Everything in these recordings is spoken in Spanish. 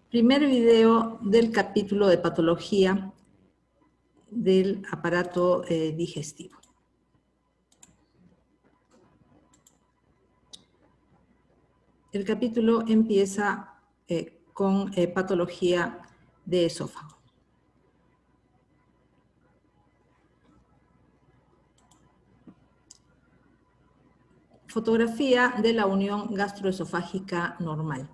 Primer video del capítulo de patología del aparato digestivo. El capítulo empieza con patología de esófago. Fotografía de la unión gastroesofágica normal.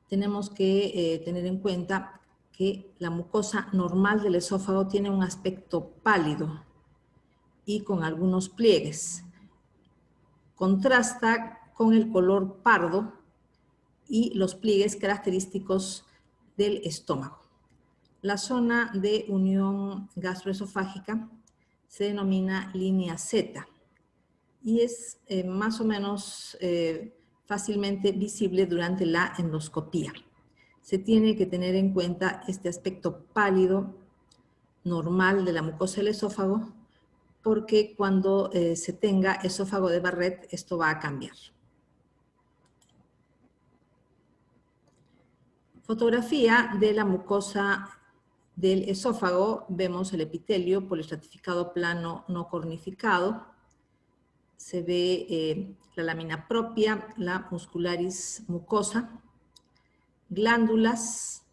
Tenemos que tener en cuenta que la mucosa normal del esófago tiene un aspecto pálido y con algunos pliegues. Contrasta con el color pardo y los pliegues característicos del estómago. La zona de unión gastroesofágica se denomina línea Z y es más o menos fácilmente visible durante la endoscopía. Se tiene que tener en cuenta este aspecto pálido normal de la mucosa del esófago, porque cuando se tenga esófago de Barrett, esto va a cambiar. Fotografía de la mucosa del esófago. Vemos el epitelio poliestratificado plano no cornificado. Se ve la lámina propia, la muscularis mucosa, glándulas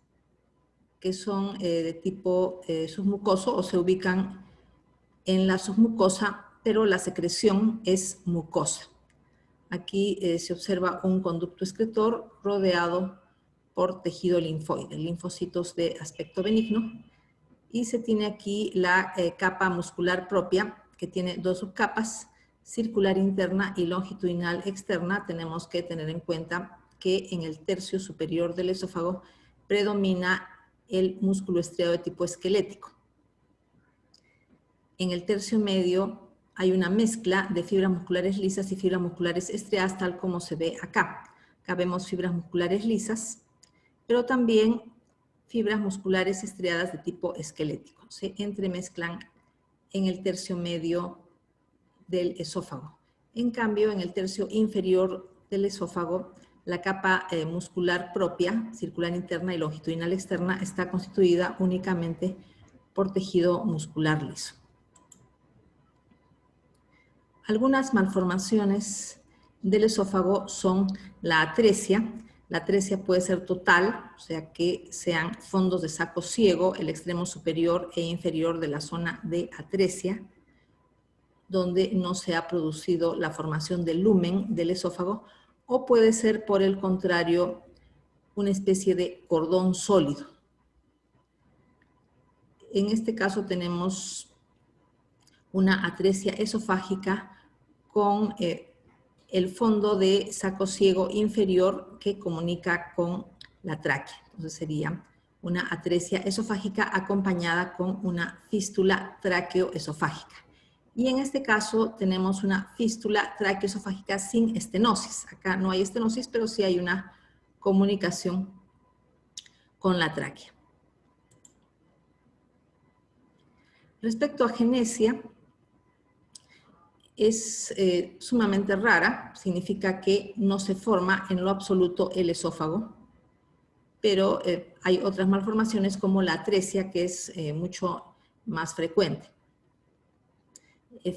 que son de tipo submucoso o se ubican en la submucosa, pero la secreción es mucosa. Aquí se observa un conducto excretor rodeado por tejido linfoide, linfocitos de aspecto benigno, y se tiene aquí la capa muscular propia, que tiene dos subcapas, circular interna y longitudinal externa. Tenemos que tener en cuenta que en el tercio superior del esófago predomina el músculo estriado de tipo esquelético. En el tercio medio hay una mezcla de fibras musculares lisas y fibras musculares estriadas, tal como se ve acá. Acá vemos fibras musculares lisas, pero también fibras musculares estriadas de tipo esquelético. Se entremezclan en el tercio medio del esófago. En cambio, en el tercio inferior del esófago, la capa muscular propia, circular interna y longitudinal externa, está constituida únicamente por tejido muscular liso. Algunas malformaciones del esófago son la atresia. La atresia puede ser total, o sea que sean fondos de saco ciego, el extremo superior e inferior de la zona de atresia, donde no se ha producido la formación del lumen del esófago, o puede ser, por el contrario, una especie de cordón sólido. En este caso tenemos una atresia esofágica con el fondo de saco ciego inferior que comunica con la tráquea. Entonces sería una atresia esofágica acompañada con una fístula tráqueo-esofágica. Y en este caso tenemos una fístula tráqueo-esofágica sin estenosis. Acá no hay estenosis, pero sí hay una comunicación con la tráquea. Respecto a genesia, es sumamente rara, significa que no se forma en lo absoluto el esófago, pero hay otras malformaciones como la atresia, que es mucho más frecuente.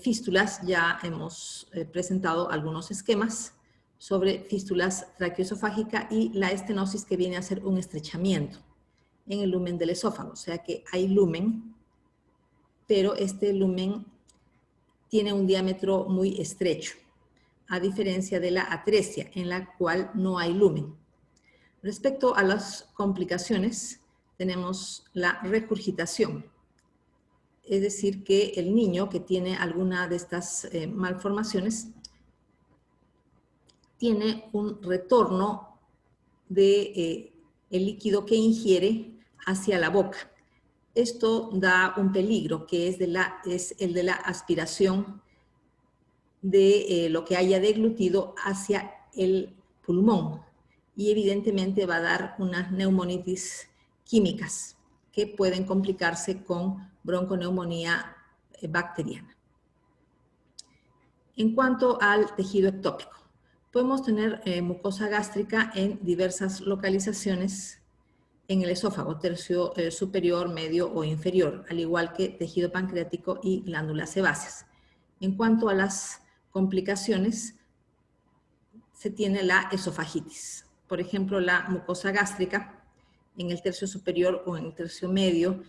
Fístulas, ya hemos presentado algunos esquemas sobre fístulas traqueoesofágica y la estenosis, que viene a ser un estrechamiento en el lumen del esófago, o sea que hay lumen, pero este lumen tiene un diámetro muy estrecho, a diferencia de la atresia, en la cual no hay lumen. Respecto a las complicaciones, tenemos la regurgitación, es decir, que el niño que tiene alguna de estas malformaciones tiene un retorno de el líquido que ingiere hacia la boca. Esto da un peligro, que es el de la aspiración de lo que haya deglutido hacia el pulmón, y evidentemente va a dar unas neumonitis químicas que pueden complicarse con bronconeumonía bacteriana. En cuanto al tejido ectópico, Podemos tener mucosa gástrica en diversas localizaciones en el esófago, tercio superior, medio o inferior, al igual que tejido pancreático y glándulas sebáceas. En cuanto a las complicaciones, se tiene la esofagitis. Por ejemplo, la mucosa gástrica en el tercio superior o en el tercio medio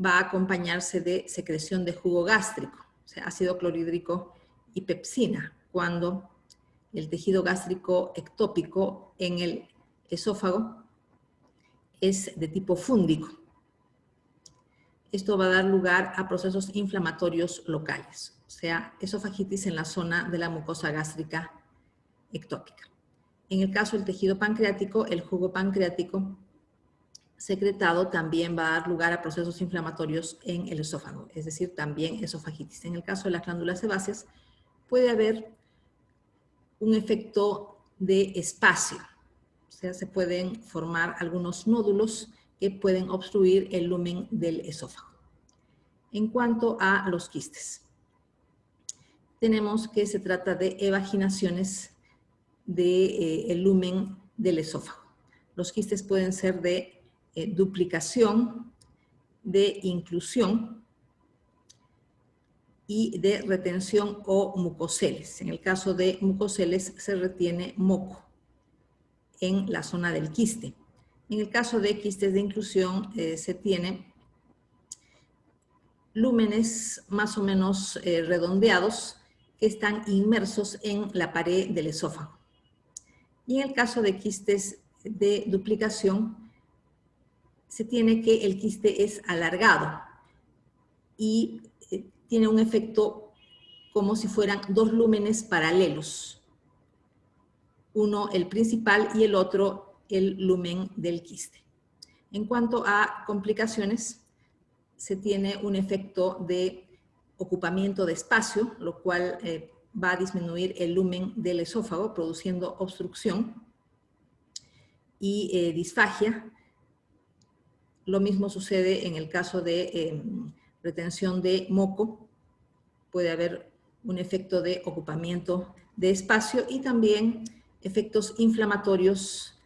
va a acompañarse de secreción de jugo gástrico, o sea, ácido clorhídrico y pepsina, cuando el tejido gástrico ectópico en el esófago es de tipo fúndico. Esto va a dar lugar a procesos inflamatorios locales, o sea, esofagitis en la zona de la mucosa gástrica ectópica. En el caso del tejido pancreático, el jugo pancreático secretado también va a dar lugar a procesos inflamatorios en el esófago, es decir, también esofagitis. En el caso de las glándulas sebáceas, puede haber un efecto de espacio, o sea, se pueden formar algunos nódulos que pueden obstruir el lumen del esófago. En cuanto a los quistes, tenemos que se trata de evaginaciones del lumen del esófago. Los quistes pueden ser de duplicación, de inclusión y de retención o mucoceles. En el caso de mucoceles se retiene moco en la zona del quiste. En el caso de quistes de inclusión se tiene lúmenes más o menos redondeados que están inmersos en la pared del esófago. Y en el caso de quistes de duplicación, se tiene que el quiste es alargado y tiene un efecto como si fueran dos lúmenes paralelos. Uno el principal y el otro el lumen del quiste. En cuanto a complicaciones, se tiene un efecto de ocupamiento de espacio, lo cual va a disminuir el lumen del esófago, produciendo obstrucción y disfagia. Lo mismo sucede en el caso de retención de moco. Puede haber un efecto de ocupamiento de espacio y también efectos inflamatorios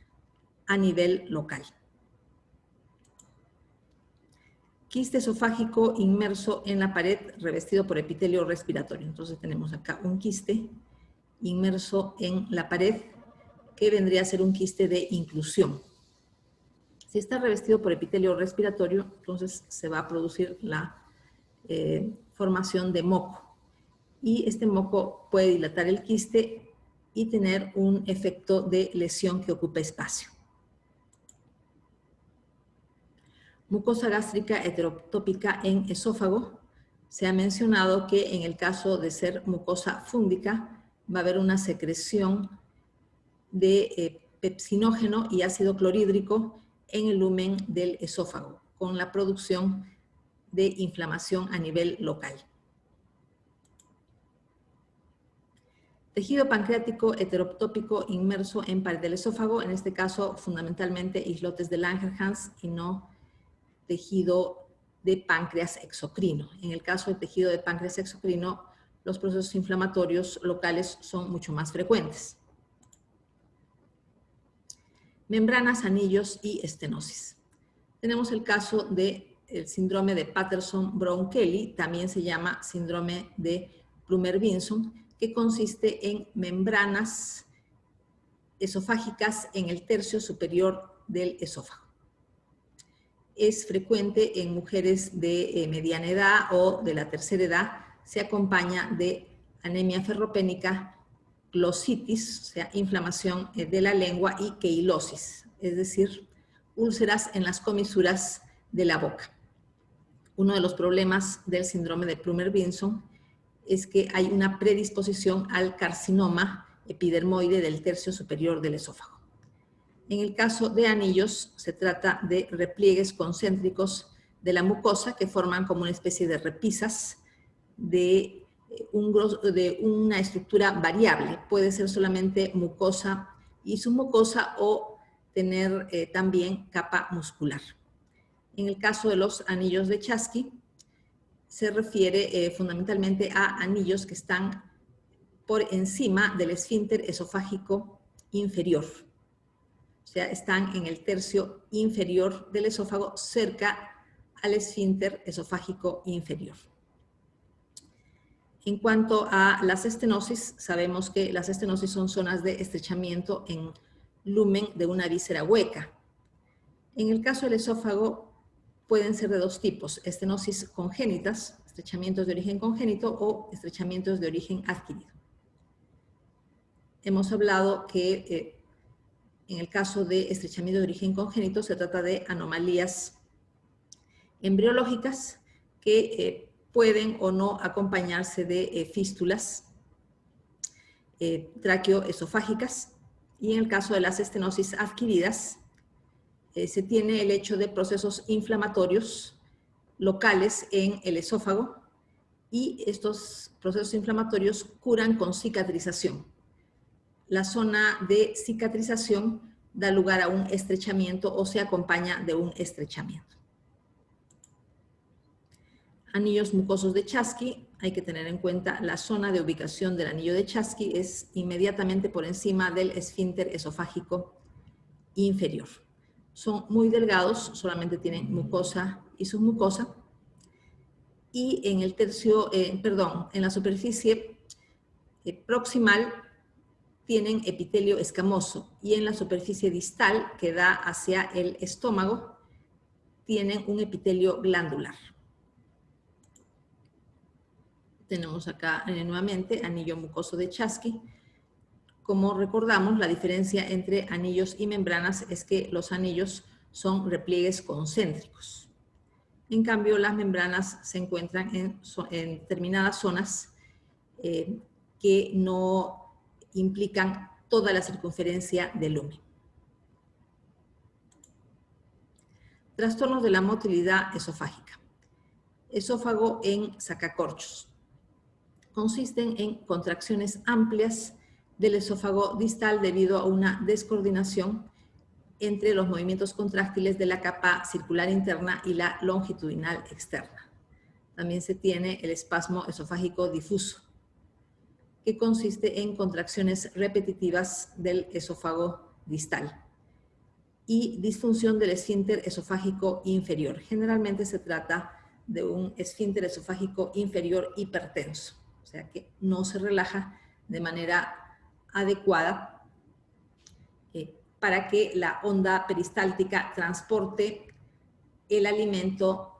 a nivel local. Quiste esofágico inmerso en la pared revestido por epitelio respiratorio. Entonces tenemos acá un quiste inmerso en la pared que vendría a ser un quiste de inclusión. Si está revestido por epitelio respiratorio, entonces se va a producir la formación de moco. Y este moco puede dilatar el quiste y tener un efecto de lesión que ocupa espacio. Mucosa gástrica heterotópica en esófago. Se ha mencionado que en el caso de ser mucosa fúndica va a haber una secreción de pepsinógeno y ácido clorhídrico en el lumen del esófago, con la producción de inflamación a nivel local. Tejido pancreático heterotópico inmerso en pared del esófago, en este caso fundamentalmente islotes de Langerhans y no tejido de páncreas exocrino. En el caso del tejido de páncreas exocrino, los procesos inflamatorios locales son mucho más frecuentes. Membranas, anillos y estenosis. Tenemos el caso del síndrome de Patterson-Brown-Kelly, también se llama síndrome de Plummer-Vinson, que consiste en membranas esofágicas en el tercio superior del esófago. Es frecuente en mujeres de mediana edad o de la tercera edad. Se acompaña de anemia ferropénica, glositis, o sea, inflamación de la lengua, y queilosis, es decir, úlceras en las comisuras de la boca. Uno de los problemas del síndrome de Plummer-Vinson es que hay una predisposición al carcinoma epidermoide del tercio superior del esófago. En el caso de anillos, se trata de repliegues concéntricos de la mucosa que forman como una especie de repisas de una estructura variable. Puede ser solamente mucosa y submucosa o tener también capa muscular. En el caso de los anillos de Chasky, se refiere fundamentalmente a anillos que están por encima del esfínter esofágico inferior. O sea, están en el tercio inferior del esófago, cerca al esfínter esofágico inferior. En cuanto a las estenosis, sabemos que las estenosis son zonas de estrechamiento en lumen de una víscera hueca. En el caso del esófago pueden ser de dos tipos: estenosis congénitas, estrechamientos de origen congénito, o estrechamientos de origen adquirido. Hemos hablado que en el caso de estrechamiento de origen congénito se trata de anomalías embriológicas que pueden o no acompañarse de fístulas tráqueo-esofágicas, y en el caso de las estenosis adquiridas se tiene el hecho de procesos inflamatorios locales en el esófago, y estos procesos inflamatorios curan con cicatrización. La zona de cicatrización da lugar a un estrechamiento o se acompaña de un estrechamiento. Anillos mucosos de Chasky, hay que tener en cuenta la zona de ubicación del anillo de Chasky es inmediatamente por encima del esfínter esofágico inferior. Son muy delgados, solamente tienen mucosa y submucosa, y en el tercio, en la superficie proximal tienen epitelio escamoso, y en la superficie distal que da hacia el estómago tienen un epitelio glandular. Tenemos acá nuevamente anillo mucoso de Chasky. Como recordamos, la diferencia entre anillos y membranas es que los anillos son repliegues concéntricos. En cambio, las membranas se encuentran en determinadas zonas que no implican toda la circunferencia del lumen. Trastornos de la motilidad esofágica. Esófago en sacacorchos. Consisten en contracciones amplias del esófago distal debido a una descoordinación entre los movimientos contráctiles de la capa circular interna y la longitudinal externa. También se tiene el espasmo esofágico difuso, que consiste en contracciones repetitivas del esófago distal, y disfunción del esfínter esofágico inferior. Generalmente se trata de un esfínter esofágico inferior hipertenso, o sea que no se relaja de manera adecuada para que la onda peristáltica transporte el alimento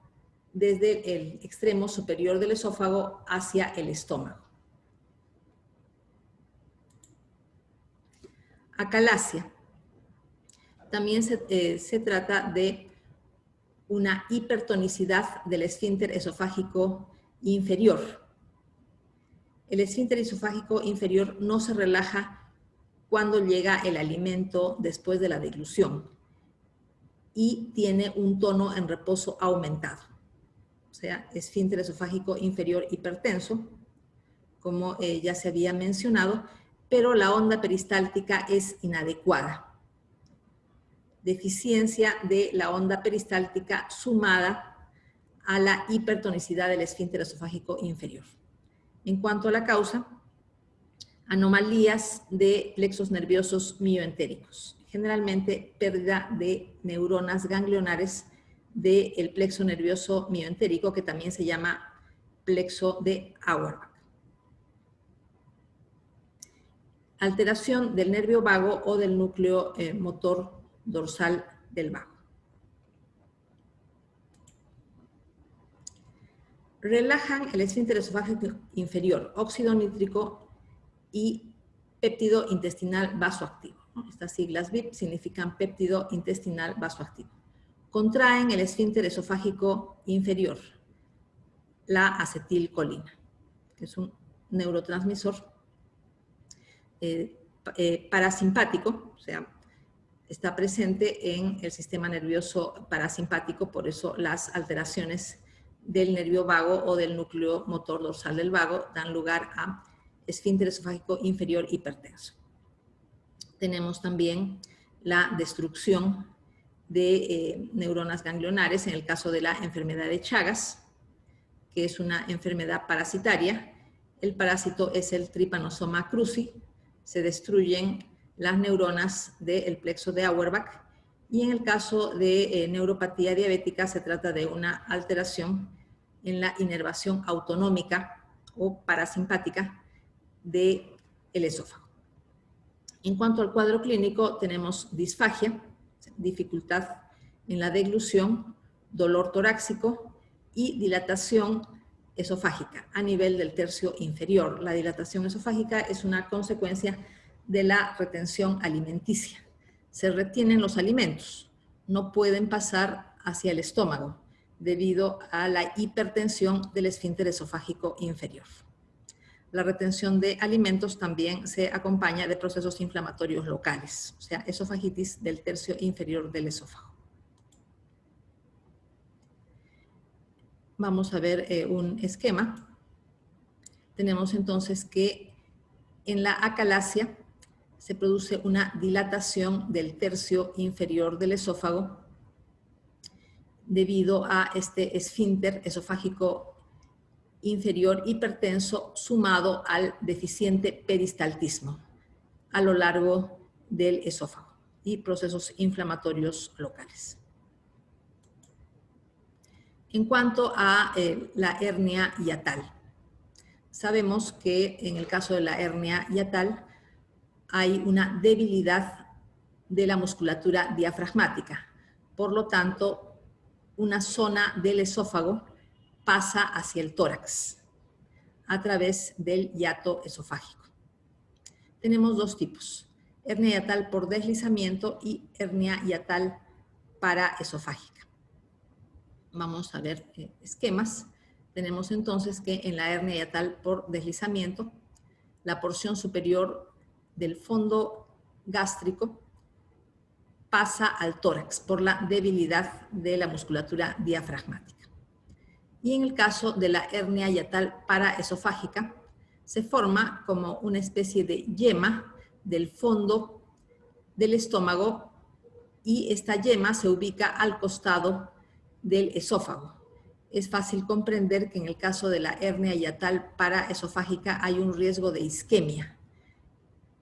desde el extremo superior del esófago hacia el estómago. Acalasia. También se trata de una hipertonicidad del esfínter esofágico inferior. El esfínter esofágico inferior no se relaja cuando llega el alimento después de la deglución y tiene un tono en reposo aumentado. O sea, esfínter esofágico inferior hipertenso, como ya se había mencionado, pero la onda peristáltica es inadecuada. Deficiencia de la onda peristáltica sumada a la hipertonicidad del esfínter esofágico inferior. En cuanto a la causa, anomalías de plexos nerviosos mioentéricos. Generalmente pérdida de neuronas ganglionares del plexo nervioso mioentérico, que también se llama plexo de Auerbach. Alteración del nervio vago o del núcleo motor dorsal del vago. Relajan el esfínter esofágico inferior, óxido nítrico y péptido intestinal vasoactivo. Estas siglas BIP significan péptido intestinal vasoactivo. Contraen el esfínter esofágico inferior, la acetilcolina, que es un neurotransmisor parasimpático, o sea, está presente en el sistema nervioso parasimpático, por eso las alteraciones del nervio vago o del núcleo motor dorsal del vago dan lugar a esfínter esofágico inferior hipertenso. Tenemos también la destrucción de neuronas ganglionares en el caso de la enfermedad de Chagas, que es una enfermedad parasitaria el parásito es el Trypanosoma cruzi, se destruyen las neuronas del plexo de Auerbach, y en el caso de neuropatía diabética se trata de una alteración en la inervación autonómica o parasimpática del esófago. En cuanto al cuadro clínico, tenemos disfagia, dificultad en la deglución, dolor torácico y dilatación esofágica a nivel del tercio inferior. La dilatación esofágica es una consecuencia de la retención alimenticia. Se retienen los alimentos, no pueden pasar hacia el estómago debido a la hipertensión del esfínter esofágico inferior. La retención de alimentos también se acompaña de procesos inflamatorios locales, o sea, esofagitis del tercio inferior del esófago. Vamos a ver un esquema. Tenemos entonces que en la acalasia se produce una dilatación del tercio inferior del esófago debido a este esfínter esofágico inferior hipertenso sumado al deficiente peristaltismo a lo largo del esófago y procesos inflamatorios locales. En cuanto a la hernia hiatal, sabemos que en el caso de la hernia hiatal hay una debilidad de la musculatura diafragmática. Por lo tanto, una zona del esófago pasa hacia el tórax a través del hiato esofágico. Tenemos dos tipos: hernia hiatal por deslizamiento y hernia hiatal paraesofágica. Vamos a ver esquemas. Tenemos entonces que en la hernia hiatal por deslizamiento, la porción superior del fondo gástrico pasa al tórax por la debilidad de la musculatura diafragmática. Y en el caso de la hernia hiatal paraesofágica, se forma como una especie de yema del fondo del estómago y esta yema se ubica al costado del esófago. Es fácil comprender que en el caso de la hernia hiatal paraesofágica hay un riesgo de isquemia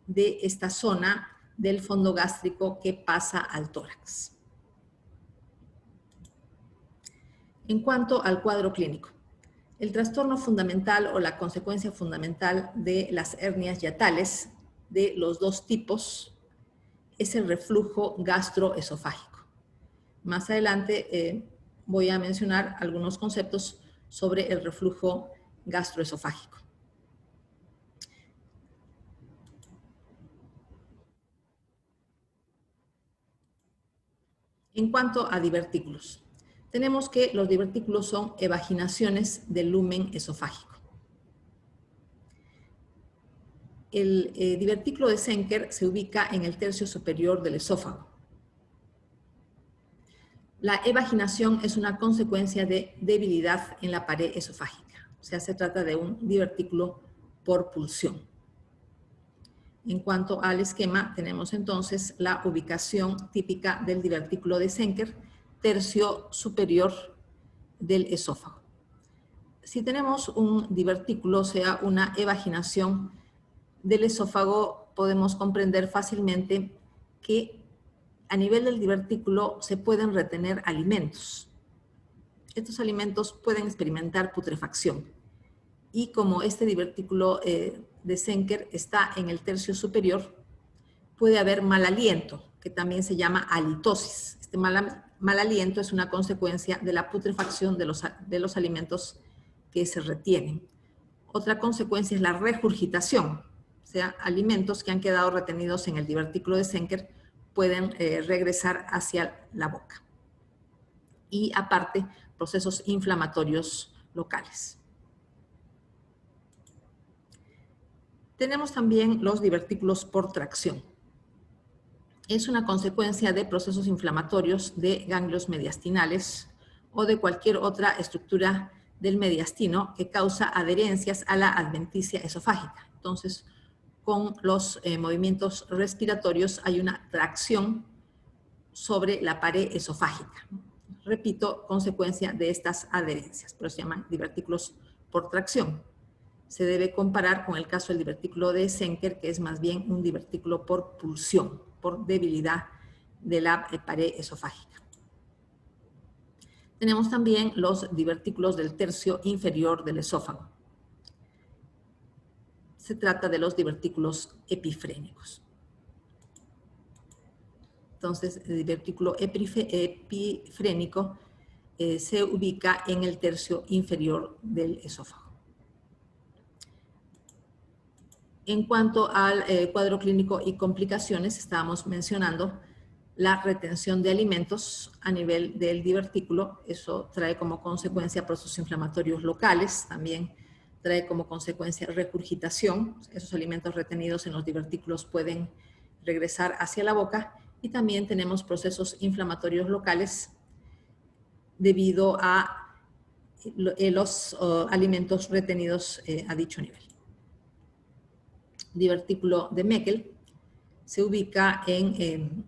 de esta zona del fondo gástrico que pasa al tórax. En cuanto al cuadro clínico, el trastorno fundamental o la consecuencia fundamental de las hernias hiatales de los dos tipos es el reflujo gastroesofágico. Más adelante voy a mencionar algunos conceptos sobre el reflujo gastroesofágico. En cuanto a divertículos, tenemos que los divertículos son evaginaciones del lumen esofágico. El divertículo de Zenker se ubica en el tercio superior del esófago. La evaginación es una consecuencia de debilidad en la pared esofágica, o sea, se trata de un divertículo por pulsión. En cuanto al esquema, tenemos entonces la ubicación típica del divertículo de Zenker, tercio superior del esófago. Si tenemos un divertículo, o sea, una evaginación del esófago, podemos comprender fácilmente que a nivel del divertículo se pueden retener alimentos. Estos alimentos pueden experimentar putrefacción. Y como este divertículo de Zenker está en el tercio superior, puede haber mal aliento, que también se llama halitosis. Este mal aliento es una consecuencia de la putrefacción de los alimentos que se retienen. Otra consecuencia es la regurgitación, o sea, alimentos que han quedado retenidos en el divertículo de Zenker pueden regresar hacia la boca. Y aparte, procesos inflamatorios locales. Tenemos también los divertículos por tracción. Es una consecuencia de procesos inflamatorios de ganglios mediastinales o de cualquier otra estructura del mediastino que causa adherencias a la adventicia esofágica. Entonces, con los movimientos respiratorios hay una tracción sobre la pared esofágica. Repito, consecuencia de estas adherencias, pero se llaman divertículos por tracción. se debe comparar con el caso del divertículo de Zenker, que es más bien un divertículo por pulsión, por debilidad de la pared esofágica. Tenemos también los divertículos del tercio inferior del esófago. Se trata de los divertículos epifrénicos. Entonces, el divertículo epifrénico se ubica en el tercio inferior del esófago. En cuanto al cuadro clínico y complicaciones, estábamos mencionando la retención de alimentos a nivel del divertículo. Eso trae como consecuencia procesos inflamatorios locales, también trae como consecuencia regurgitación. Esos alimentos retenidos en los divertículos pueden regresar hacia la boca, y también tenemos procesos inflamatorios locales debido a los alimentos retenidos a dicho nivel. Divertículo de Meckel se ubica en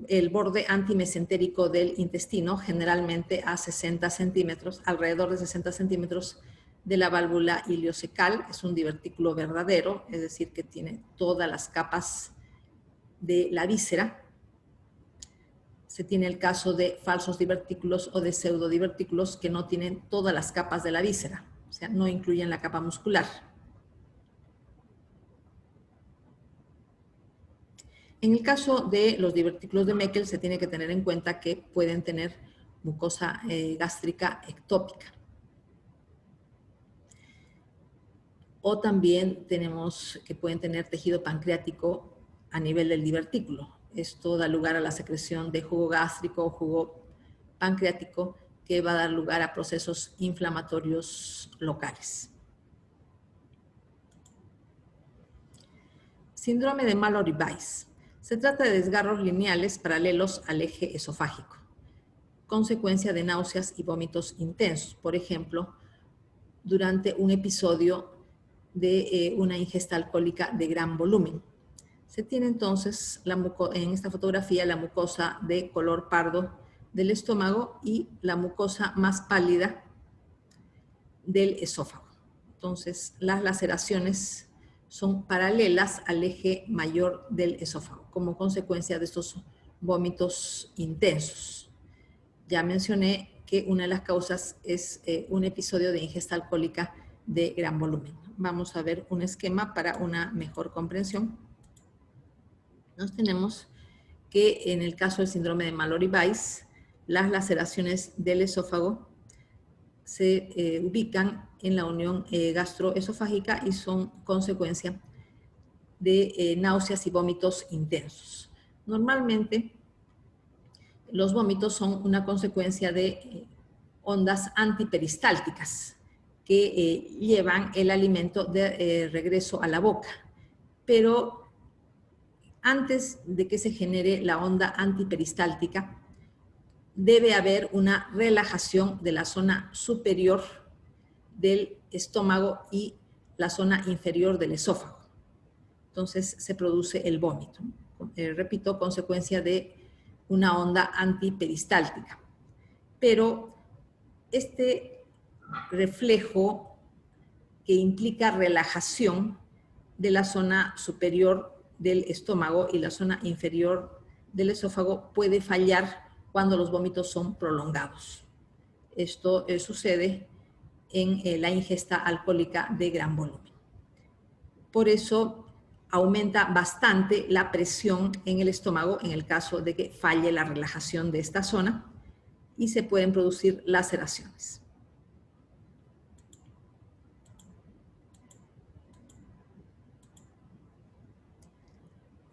el borde antimesentérico del intestino, generalmente a 60 centímetros, alrededor de 60 centímetros de la válvula ileocecal. Es un divertículo verdadero, es decir, que tiene todas las capas de la víscera. Se tiene el caso de falsos divertículos o de pseudodivertículos que no tienen todas las capas de la víscera, o sea, no incluyen la capa muscular. En el caso de los divertículos de Meckel se tiene que tener en cuenta que pueden tener mucosa gástrica ectópica. O también tenemos que pueden tener tejido pancreático a nivel del divertículo. Esto da lugar a la secreción de jugo gástrico o jugo pancreático, que va a dar lugar a procesos inflamatorios locales. Síndrome de Mallory-Weiss. Se trata de desgarros lineales paralelos al eje esofágico, consecuencia de náuseas y vómitos intensos, por ejemplo, durante un episodio de una ingesta alcohólica de gran volumen. Se tiene entonces en esta fotografía la mucosa de color pardo del estómago y la mucosa más pálida del esófago. Entonces, las laceraciones son paralelas al eje mayor del esófago, como consecuencia de estos vómitos intensos. Ya mencioné que una de las causas es un episodio de ingesta alcohólica de gran volumen. Vamos a ver un esquema para una mejor comprensión. Nos tenemos que en el caso del síndrome de Mallory-Weiss, las laceraciones del esófago se ubican en la unión gastroesofágica y son consecuencia de náuseas y vómitos intensos. Normalmente, los vómitos son una consecuencia de ondas antiperistálticas que llevan el alimento de regreso a la boca. Pero antes de que se genere la onda antiperistáltica, debe haber una relajación de la zona superior del estómago y la zona inferior del esófago. Entonces se produce el vómito. Repito, consecuencia de una onda antiperistáltica. Pero este reflejo que implica relajación de la zona superior del estómago y la zona inferior del esófago puede fallar cuando los vómitos son prolongados. Esto sucede en la ingesta alcohólica de gran volumen. Por eso aumenta bastante la presión en el estómago en el caso de que falle la relajación de esta zona y se pueden producir laceraciones.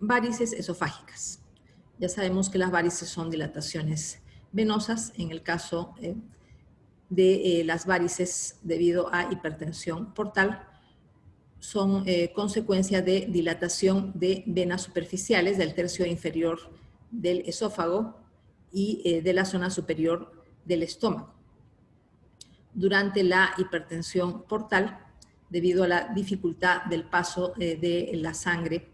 Varices esofágicas. Ya sabemos que las varices son dilataciones venosas. En el caso de las varices debido a hipertensión portal, son consecuencia de dilatación de venas superficiales del tercio inferior del esófago y de la zona superior del estómago. Durante la hipertensión portal, debido a la dificultad del paso de la sangre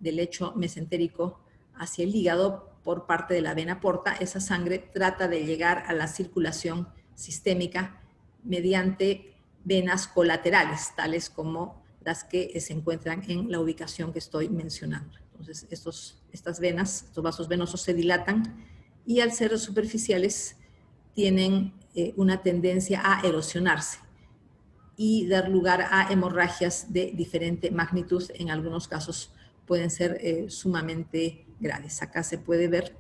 del lecho mesentérico hacia el hígado por parte de la vena porta, esa sangre trata de llegar a la circulación sistémica mediante venas colaterales, tales como las que se encuentran en la ubicación que estoy mencionando. Entonces, estas venas, estos vasos venosos se dilatan y al ser superficiales tienen una tendencia a erosionarse y dar lugar a hemorragias de diferente magnitud. En algunos casos pueden ser sumamente graves. Acá se puede ver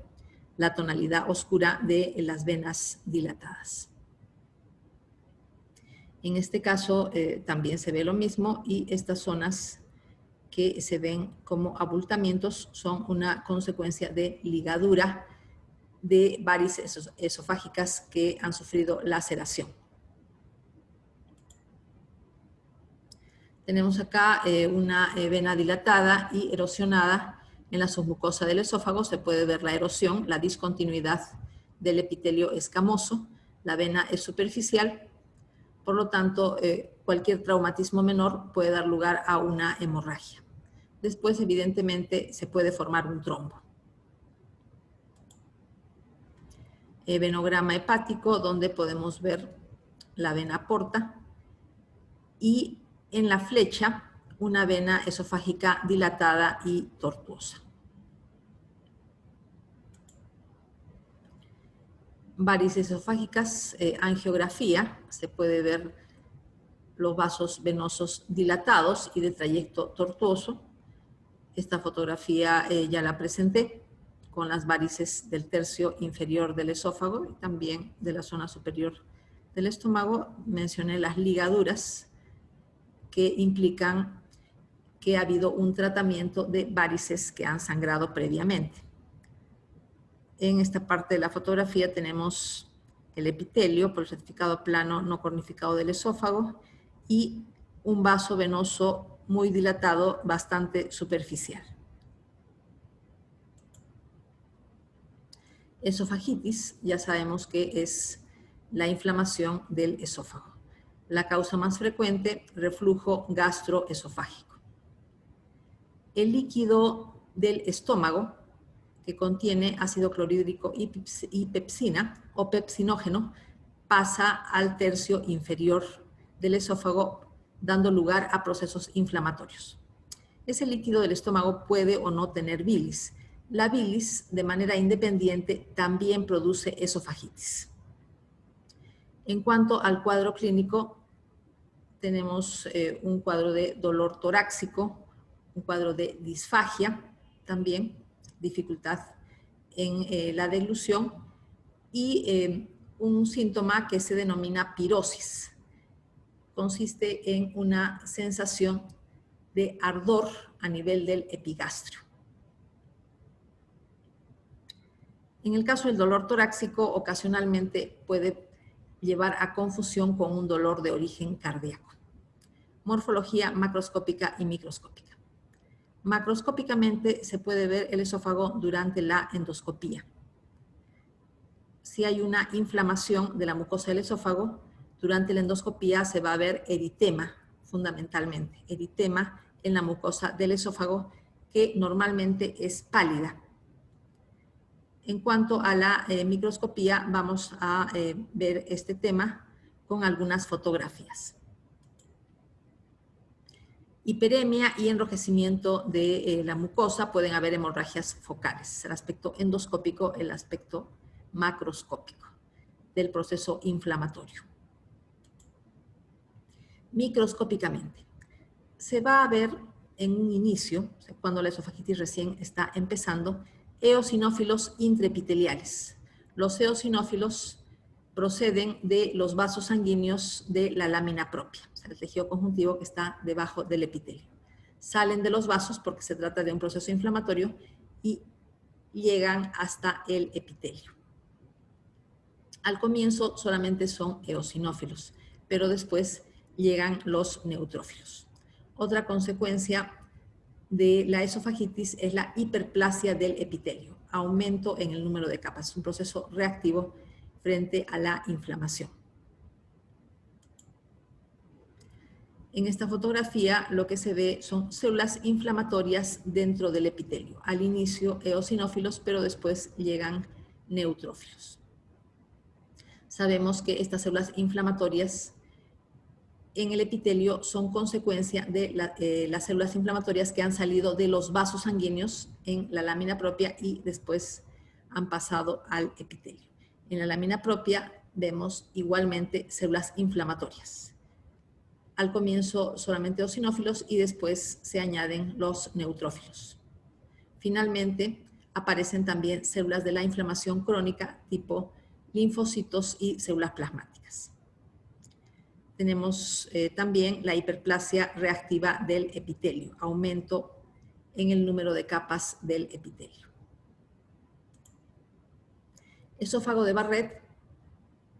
la tonalidad oscura de las venas dilatadas. En este caso también se ve lo mismo y estas zonas que se ven como abultamientos son una consecuencia de ligadura de varices esofágicas que han sufrido laceración. Tenemos acá una vena dilatada y erosionada en la submucosa del esófago. Se puede ver la erosión, la discontinuidad del epitelio escamoso. La vena es superficial, por lo tanto, cualquier traumatismo menor puede dar lugar a una hemorragia. Después, evidentemente, se puede formar un trombo. Venograma hepático, donde podemos ver la vena porta y en la flecha una vena esofágica dilatada y tortuosa. Varices esofágicas, angiografía, se puede ver los vasos venosos dilatados y de trayecto tortuoso. Esta fotografía ya la presenté con las varices del tercio inferior del esófago y también de la zona superior del estómago. Mencioné las ligaduras que implican que ha habido un tratamiento de varices que han sangrado previamente. En esta parte de la fotografía tenemos el epitelio por el certificado plano no cornificado del esófago y un vaso venoso muy dilatado, bastante superficial. Esofagitis, ya sabemos que es la inflamación del esófago. La causa más frecuente, reflujo gastroesofágico. El líquido del estómago, que contiene ácido clorhídrico y pepsina o pepsinógeno, pasa al tercio inferior del esófago, dando lugar a procesos inflamatorios. Ese líquido del estómago puede o no tener bilis. La bilis, de manera independiente, también produce esofagitis. En cuanto al cuadro clínico, tenemos un cuadro de dolor torácico, un cuadro de disfagia, también dificultad en la deglución y un síntoma que se denomina pirosis. Consiste en una sensación de ardor a nivel del epigastrio. En el caso del dolor torácico, ocasionalmente puede llevar a confusión con un dolor de origen cardíaco. Morfología macroscópica y microscópica. Macroscópicamente se puede ver el esófago durante la endoscopía. Si hay una inflamación de la mucosa del esófago, durante la endoscopía se va a ver eritema, fundamentalmente. Eritema en la mucosa del esófago, que normalmente es pálida. En cuanto a la microscopía, vamos a ver este tema con algunas fotografías. Hiperemia y enrojecimiento de la mucosa, pueden haber hemorragias focales. El aspecto endoscópico, el aspecto macroscópico del proceso inflamatorio. Microscópicamente, se va a ver en un inicio, cuando la esofagitis recién está empezando, eosinófilos intraepiteliales. Los eosinófilos proceden de los vasos sanguíneos de la lámina propia, o sea, el tejido conjuntivo que está debajo del epitelio. Salen de los vasos porque se trata de un proceso inflamatorio y llegan hasta el epitelio. Al comienzo solamente son eosinófilos, pero después llegan los neutrófilos. Otra consecuencia de la esofagitis es la hiperplasia del epitelio, aumento en el número de capas, un proceso reactivo frente a la inflamación. En esta fotografía lo que se ve son células inflamatorias dentro del epitelio. Al inicio eosinófilos, pero después llegan neutrófilos. Sabemos que estas células inflamatorias en el epitelio son consecuencia de las células inflamatorias que han salido de los vasos sanguíneos en la lámina propia y después han pasado al epitelio. En la lámina propia vemos igualmente células inflamatorias. Al comienzo solamente eosinófilos y después se añaden los neutrófilos. Finalmente, aparecen también células de la inflamación crónica tipo linfocitos y células plasmáticas. Tenemos también la hiperplasia reactiva del epitelio, aumento en el número de capas del epitelio. Esófago de Barrett,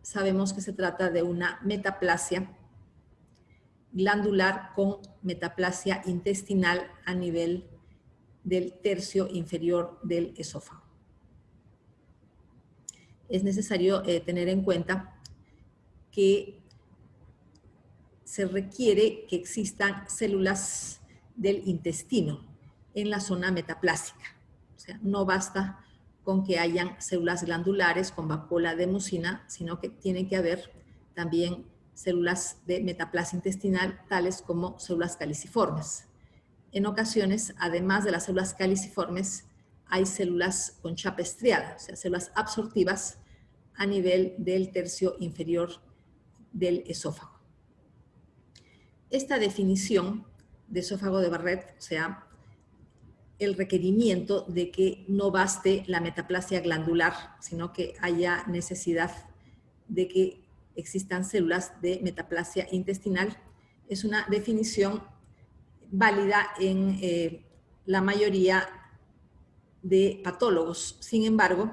sabemos que se trata de una metaplasia glandular con metaplasia intestinal a nivel del tercio inferior del esófago. Es necesario tener en cuenta que se requiere que existan células del intestino en la zona metaplásica. O sea, no basta con que hayan células glandulares con vacuola de mucina, sino que tiene que haber también células de metaplasia intestinal, tales como células caliciformes. En ocasiones, además de las células caliciformes, hay células con chapa estriada, o sea, células absortivas a nivel del tercio inferior del esófago. Esta definición de esófago de Barrett, o sea, el requerimiento de que no baste la metaplasia glandular, sino que haya necesidad de que existan células de metaplasia intestinal, es una definición válida en la mayoría de patólogos. Sin embargo,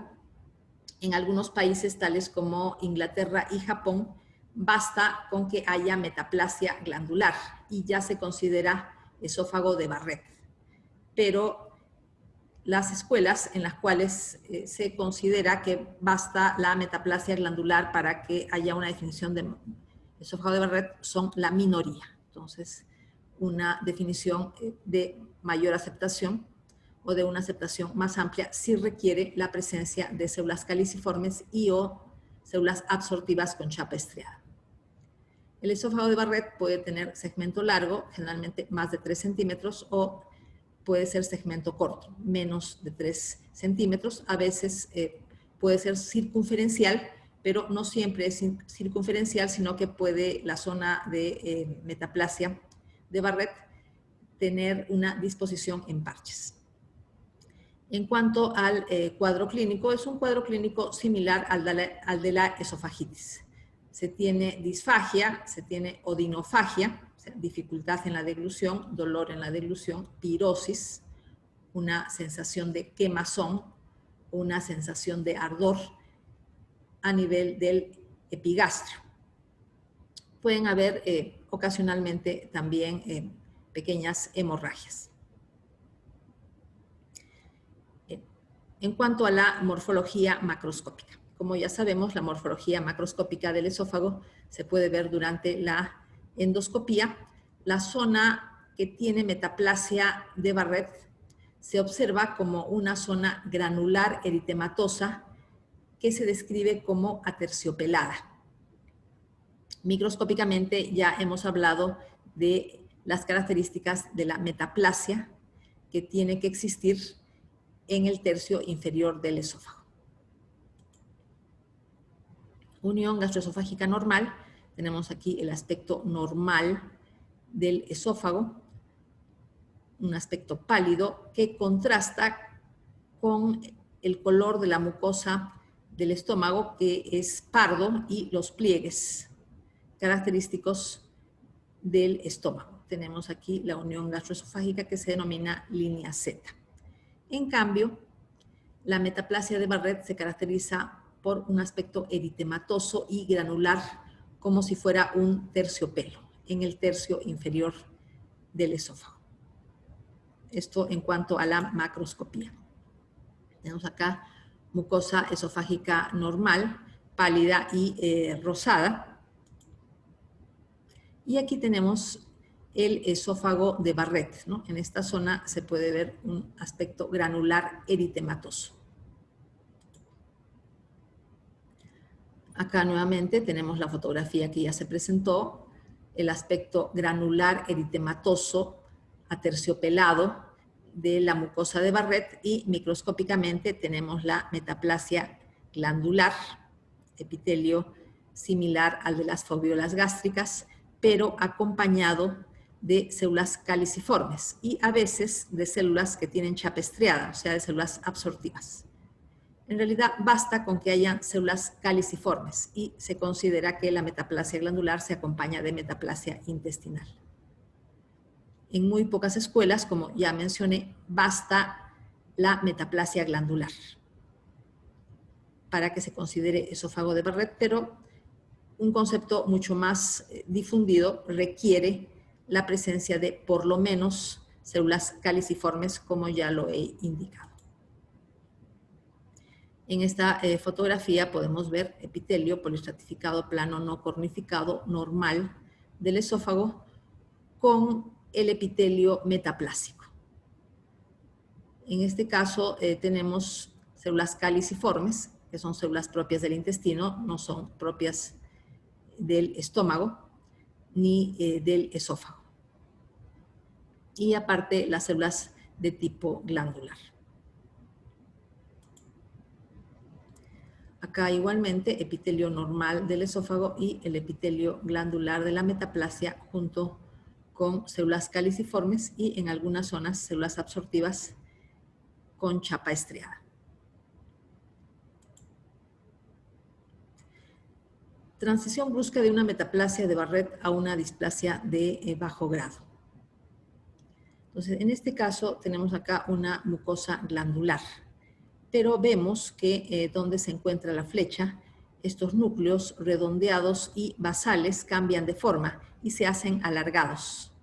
en algunos países tales como Inglaterra y Japón, basta con que haya metaplasia glandular y ya se considera esófago de Barrett. Pero las escuelas en las cuales se considera que basta la metaplasia glandular para que haya una definición de esófago de Barrett son la minoría. Entonces, una definición de mayor aceptación o de una aceptación más amplia sí requiere la presencia de células caliciformes y o células absortivas con chapa estriada. El esófago de Barrett puede tener segmento largo, generalmente más de 3 centímetros, o puede ser segmento corto, menos de 3 centímetros. A veces puede ser circunferencial, pero no siempre es circunferencial, sino que puede la zona de metaplasia de Barrett tener una disposición en parches. En cuanto al cuadro clínico, es un cuadro clínico similar al de la esofagitis. Se tiene disfagia, se tiene odinofagia, o sea, dificultad en la deglución, dolor en la deglución, pirosis, una sensación de quemazón, una sensación de ardor a nivel del epigastrio. Pueden haber ocasionalmente también pequeñas hemorragias. En cuanto a la morfología macroscópica, como ya sabemos, la morfología macroscópica del esófago se puede ver durante la endoscopía. La zona que tiene metaplasia de Barrett se observa como una zona granular eritematosa que se describe como aterciopelada. Microscópicamente ya hemos hablado de las características de la metaplasia que tiene que existir en el tercio inferior del esófago. Unión gastroesofágica normal. Tenemos aquí el aspecto normal del esófago, un aspecto pálido que contrasta con el color de la mucosa del estómago, que es pardo, y los pliegues característicos del estómago. Tenemos aquí la unión gastroesofágica que se denomina línea Z. En cambio, la metaplasia de Barrett se caracteriza por un aspecto eritematoso y granular, como si fuera un terciopelo en el tercio inferior del esófago. Esto en cuanto a la macroscopía. Tenemos acá mucosa esofágica normal, pálida y rosada. Y aquí tenemos el esófago de Barrett, ¿no? En esta zona se puede ver un aspecto granular eritematoso. Acá nuevamente tenemos la fotografía que ya se presentó el aspecto granular eritematoso aterciopelado de la mucosa de Barrett y microscópicamente tenemos la metaplasia glandular, epitelio similar al de las fobiolas gástricas, pero acompañado de células caliciformes y a veces de células que tienen chapa estriada, o sea, de células absortivas. En realidad basta con que hayan células caliciformes y se considera que la metaplasia glandular se acompaña de metaplasia intestinal. En muy pocas escuelas, como ya mencioné, basta la metaplasia glandular para que se considere esófago de Barrett, pero un concepto mucho más difundido requiere la presencia de por lo menos células caliciformes, como ya lo he indicado. En esta fotografía podemos ver epitelio poliestratificado plano no cornificado normal del esófago con el epitelio metaplásico. En este caso tenemos células caliciformes, que son células propias del intestino, no son propias del estómago ni del esófago. Y aparte las células de tipo glandular. Acá igualmente epitelio normal del esófago y el epitelio glandular de la metaplasia junto con células caliciformes y en algunas zonas células absortivas con chapa estriada. Transición brusca de una metaplasia de Barrett a una displasia de bajo grado. Entonces, en este caso tenemos acá una mucosa glandular, pero vemos que donde se encuentra la flecha, estos núcleos redondeados y basales cambian de forma y se hacen alargados.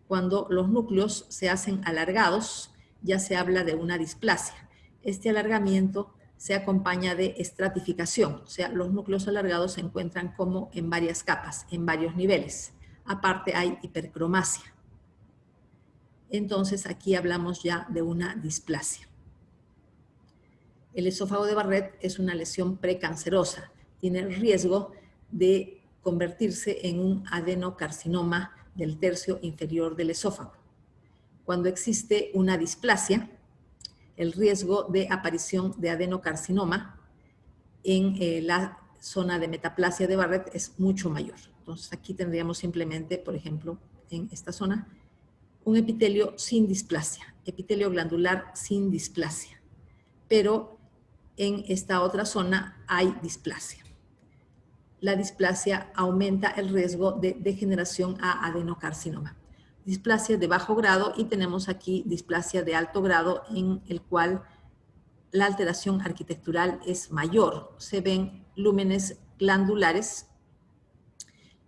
Cuando los núcleos se hacen alargados, ya se habla de una displasia. Este alargamiento se acompaña de estratificación, o sea, los núcleos alargados se encuentran como en varias capas, en varios niveles. Aparte hay hipercromasia. Entonces aquí hablamos ya de una displasia. El esófago de Barrett es una lesión precancerosa, tiene el riesgo de convertirse en un adenocarcinoma del tercio inferior del esófago. Cuando existe una displasia, el riesgo de aparición de adenocarcinoma en la zona de metaplasia de Barrett es mucho mayor. Entonces aquí tendríamos simplemente, por ejemplo, en esta zona, un epitelio sin displasia, epitelio glandular sin displasia. Pero en esta otra zona hay displasia. La displasia aumenta el riesgo de degeneración a adenocarcinoma. Displasia de bajo grado y tenemos aquí displasia de alto grado en el cual la alteración arquitectural es mayor. Se ven lúmenes glandulares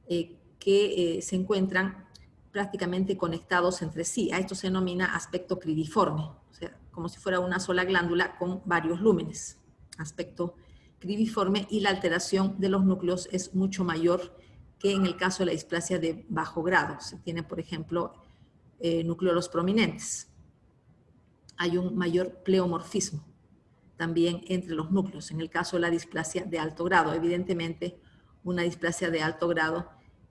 que se encuentran prácticamente conectados entre sí. A esto se denomina aspecto cribiforme, o sea, como si fuera una sola glándula con varios lúmenes. Aspecto cribiforme y la alteración de los núcleos es mucho mayor que en el caso de la displasia de bajo grado. Se tiene, por ejemplo, núcleos prominentes. Hay un mayor pleomorfismo también entre los núcleos. En el caso de la displasia de alto grado, evidentemente, una displasia de alto grado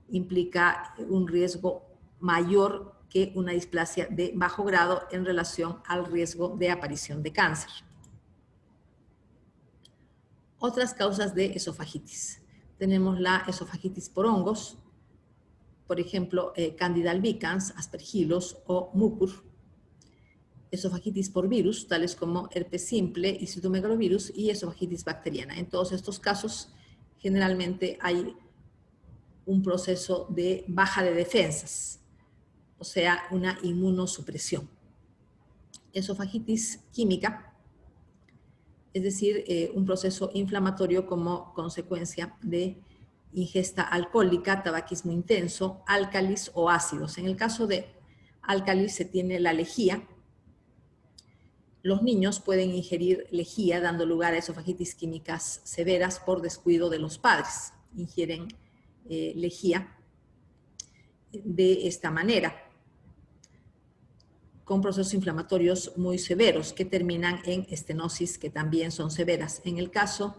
implica un riesgo mayor que una displasia de bajo grado en relación al riesgo de aparición de cáncer. Otras causas de esofagitis. Tenemos la esofagitis por hongos, por ejemplo, Candida albicans, Aspergillus o Mucor. Esofagitis por virus, tales como herpes simple y citomegalovirus, y esofagitis bacteriana. En todos estos casos, generalmente hay un proceso de baja de defensas, o sea, una inmunosupresión. Esofagitis química, es decir, un proceso inflamatorio como consecuencia de ingesta alcohólica, tabaquismo intenso, álcalis o ácidos. En el caso de álcalis se tiene la lejía. Los niños pueden ingerir lejía dando lugar a esofagitis químicas severas por descuido de los padres. Ingieren lejía de esta manera, con procesos inflamatorios muy severos que terminan en estenosis, que también son severas. En el caso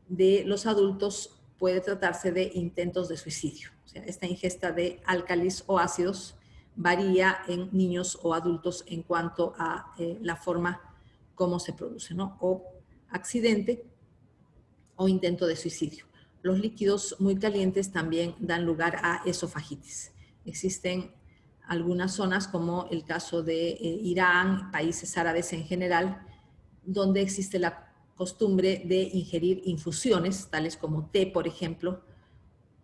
de los adultos puede tratarse de intentos de suicidio. O sea, esta ingesta de álcalis o ácidos varía en niños o adultos en cuanto a la forma como se produce, ¿no? O accidente o intento de suicidio. Los líquidos muy calientes también dan lugar a esofagitis. Existen algunas zonas, como el caso de Irán, países árabes en general, donde existe la costumbre de ingerir infusiones, tales como té, por ejemplo,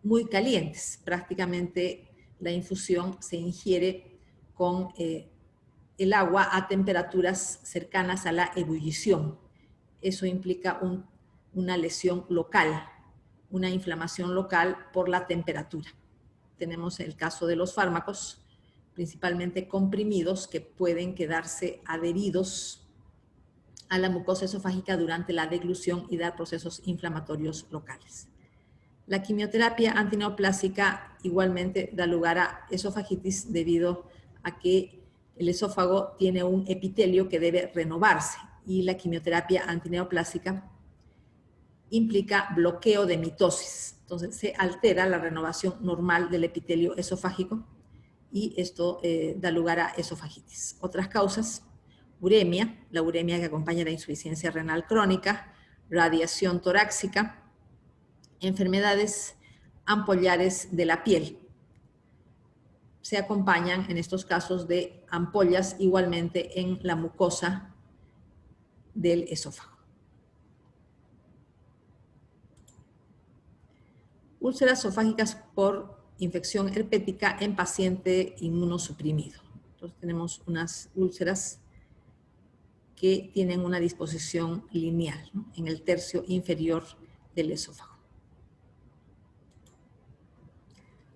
muy calientes. Prácticamente la infusión se ingiere con el agua a temperaturas cercanas a la ebullición. Eso implica una lesión local, una inflamación local por la temperatura. Tenemos el caso de los fármacos, principalmente comprimidos, que pueden quedarse adheridos a la mucosa esofágica durante la deglución y dar procesos inflamatorios locales. La quimioterapia antineoplásica igualmente da lugar a esofagitis debido a que el esófago tiene un epitelio que debe renovarse y la quimioterapia antineoplásica implica bloqueo de mitosis. Entonces se altera la renovación normal del epitelio esofágico y esto da lugar a esofagitis. Otras causas: uremia, la uremia que acompaña la insuficiencia renal crónica, radiación torácica, enfermedades ampollares de la piel. Se acompañan en estos casos de ampollas igualmente en la mucosa del esófago. Úlceras esofágicas por infección herpética en paciente inmunosuprimido. Entonces tenemos unas úlceras que tienen una disposición lineal, ¿no?, en el tercio inferior del esófago.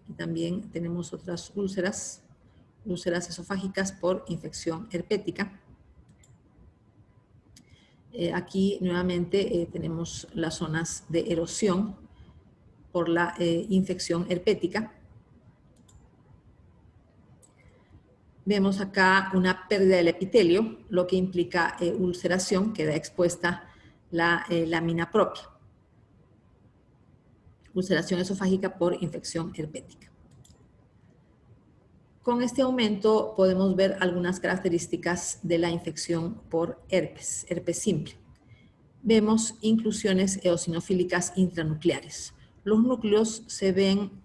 Y también tenemos otras úlceras esofágicas por infección herpética. Aquí nuevamente tenemos las zonas de erosión por la infección herpética. Vemos acá una pérdida del epitelio, lo que implica ulceración, queda expuesta la lámina propia. Ulceración esofágica por infección herpética. Con este aumento podemos ver algunas características de la infección por herpes simple. Vemos inclusiones eosinofílicas intranucleares. Los núcleos se ven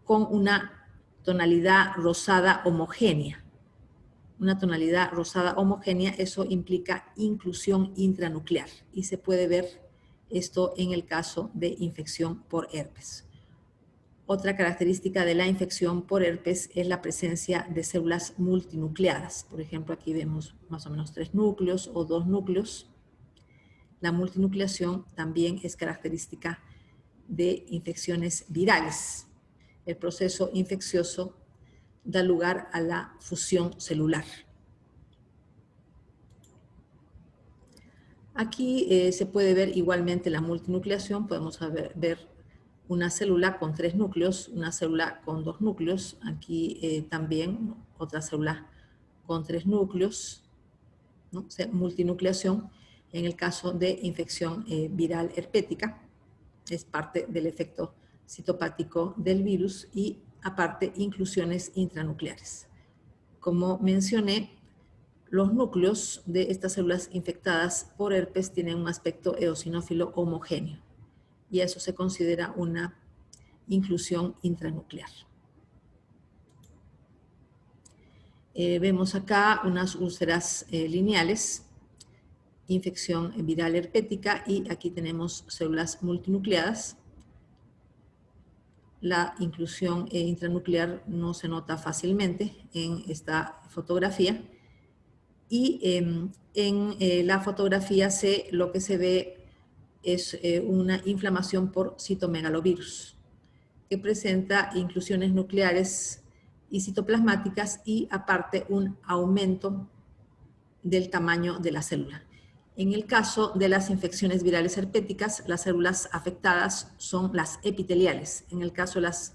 con una tonalidad rosada homogénea. Una tonalidad rosada homogénea, eso implica inclusión intranuclear y se puede ver esto en el caso de infección por herpes. Otra característica de la infección por herpes es la presencia de células multinucleadas. Por ejemplo, aquí vemos más o menos 3 núcleos o 2 núcleos. La multinucleación también es característica de infecciones virales. El proceso infeccioso da lugar a la fusión celular. Aquí se puede ver igualmente la multinucleación. Podemos ver una célula con 3 núcleos, una célula con 2 núcleos. Aquí también otra célula con 3 núcleos, ¿no? O sea, multinucleación en el caso de infección viral herpética. Es parte del efecto citopático del virus y aparte inclusiones intranucleares. Como mencioné, los núcleos de estas células infectadas por herpes tienen un aspecto eosinófilo homogéneo y eso se considera una inclusión intranuclear. Vemos acá unas úlceras lineales, infección viral herpética, y aquí tenemos células multinucleadas. La inclusión intranuclear no se nota fácilmente en esta fotografía. Y en la fotografía lo que se ve es una inflamación por citomegalovirus, que presenta inclusiones nucleares y citoplasmáticas y aparte un aumento del tamaño de la célula. En el caso de las infecciones virales herpéticas, las células afectadas son las epiteliales. En el caso de las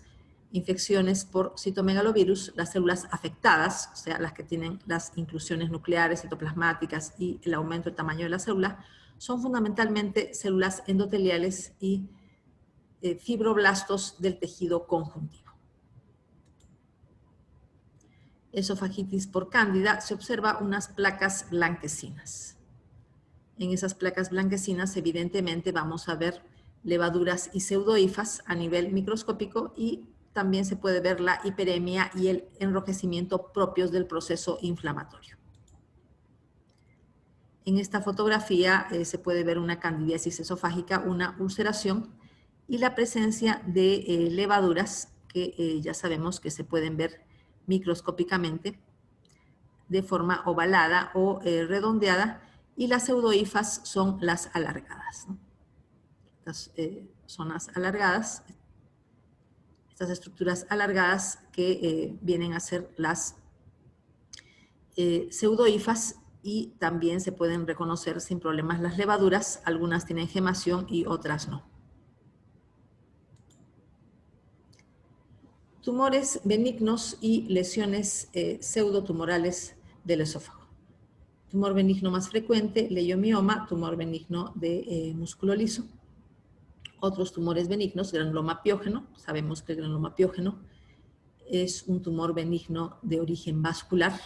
infecciones por citomegalovirus, las células afectadas, o sea, las que tienen las inclusiones nucleares, citoplasmáticas y el aumento del tamaño de la célula, son fundamentalmente células endoteliales y fibroblastos del tejido conjuntivo. esofagitis por cándida, se observa unas placas blanquecinas. En esas placas blanquecinas, evidentemente, vamos a ver levaduras y pseudohifas a nivel microscópico y también se puede ver la hiperemia y el enrojecimiento propios del proceso inflamatorio. En esta fotografía se puede ver una candidiasis esofágica, una ulceración y la presencia de levaduras que ya sabemos que se pueden ver microscópicamente de forma ovalada o redondeada, y las pseudohifas son las alargadas, ¿no? Estas zonas alargadas, estas estructuras alargadas que vienen a ser las pseudohifas, y también se pueden reconocer sin problemas las levaduras. Algunas tienen gemación y otras no. Tumores benignos y lesiones pseudotumorales del esófago. Tumor benigno más frecuente, leiomioma, tumor benigno de músculo liso. Otros tumores benignos, granuloma piógeno. Sabemos que el granuloma piógeno es un tumor benigno de origen vascular.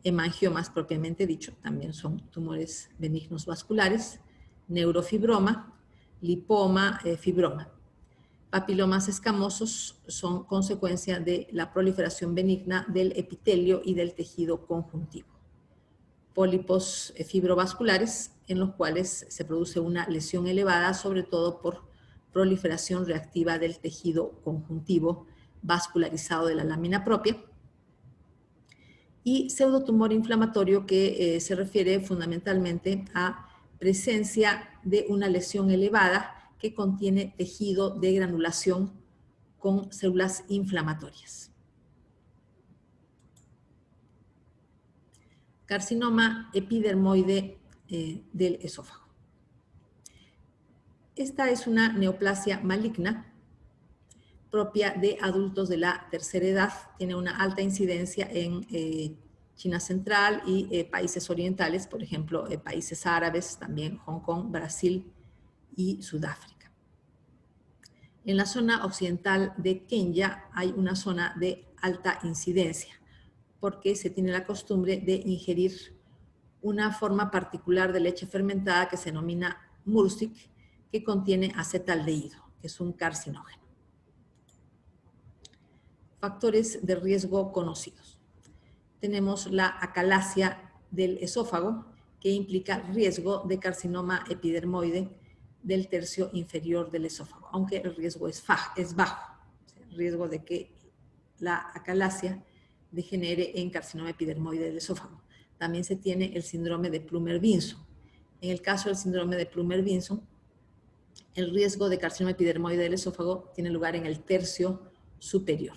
Hemangiomas propiamente dicho, también son tumores benignos vasculares. Neurofibroma, lipoma, fibroma. Papilomas escamosos son consecuencia de la proliferación benigna del epitelio y del tejido conjuntivo. Pólipos fibrovasculares, en los cuales se produce una lesión elevada, sobre todo por proliferación reactiva del tejido conjuntivo vascularizado de la lámina propia. Y pseudotumor inflamatorio, que se refiere fundamentalmente a presencia de una lesión elevada que contiene tejido de granulación con células inflamatorias. Carcinoma epidermoide del esófago. Esta es una neoplasia maligna propia de adultos de la tercera edad. Tiene una alta incidencia en China central y países orientales, por ejemplo, países árabes, también Hong Kong, Brasil y Sudáfrica. En la zona occidental de Kenia hay una zona de alta incidencia, porque se tiene la costumbre de ingerir una forma particular de leche fermentada que se denomina mursik, que contiene acetaldehído, que es un carcinógeno. Factores de riesgo conocidos. Tenemos la acalasia del esófago, que implica riesgo de carcinoma epidermoide del tercio inferior del esófago, aunque el riesgo es bajo. El riesgo de que la acalasia degenere en carcinoma epidermoide del esófago. También se tiene el síndrome de Plummer-Vinson. En el caso del síndrome de Plummer-Vinson, el riesgo de carcinoma epidermoide del esófago tiene lugar en el tercio superior.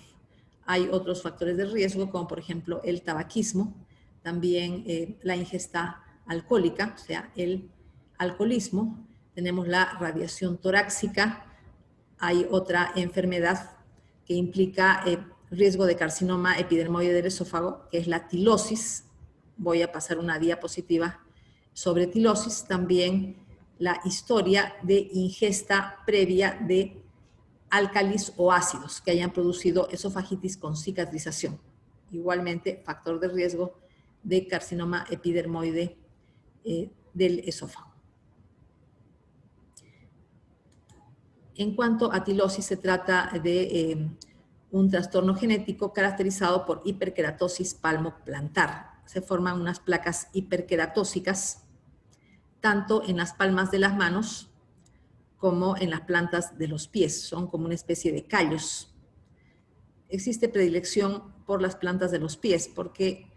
Hay otros factores de riesgo, como por ejemplo el tabaquismo, también la ingesta alcohólica, o sea, el alcoholismo. Tenemos la radiación torácica. Hay otra enfermedad que implica riesgo de carcinoma epidermoide del esófago, que es la tilosis. Voy a pasar una diapositiva sobre tilosis. También la historia de ingesta previa de álcalis o ácidos que hayan producido esofagitis con cicatrización. Igualmente, factor de riesgo de carcinoma epidermoide del esófago. En cuanto a tilosis, se trata de un trastorno genético caracterizado por hiperkeratosis palmoplantar. Se forman unas placas hiperkeratósicas tanto en las palmas de las manos como en las plantas de los pies. Son como una especie de callos. Existe predilección por las plantas de los pies porque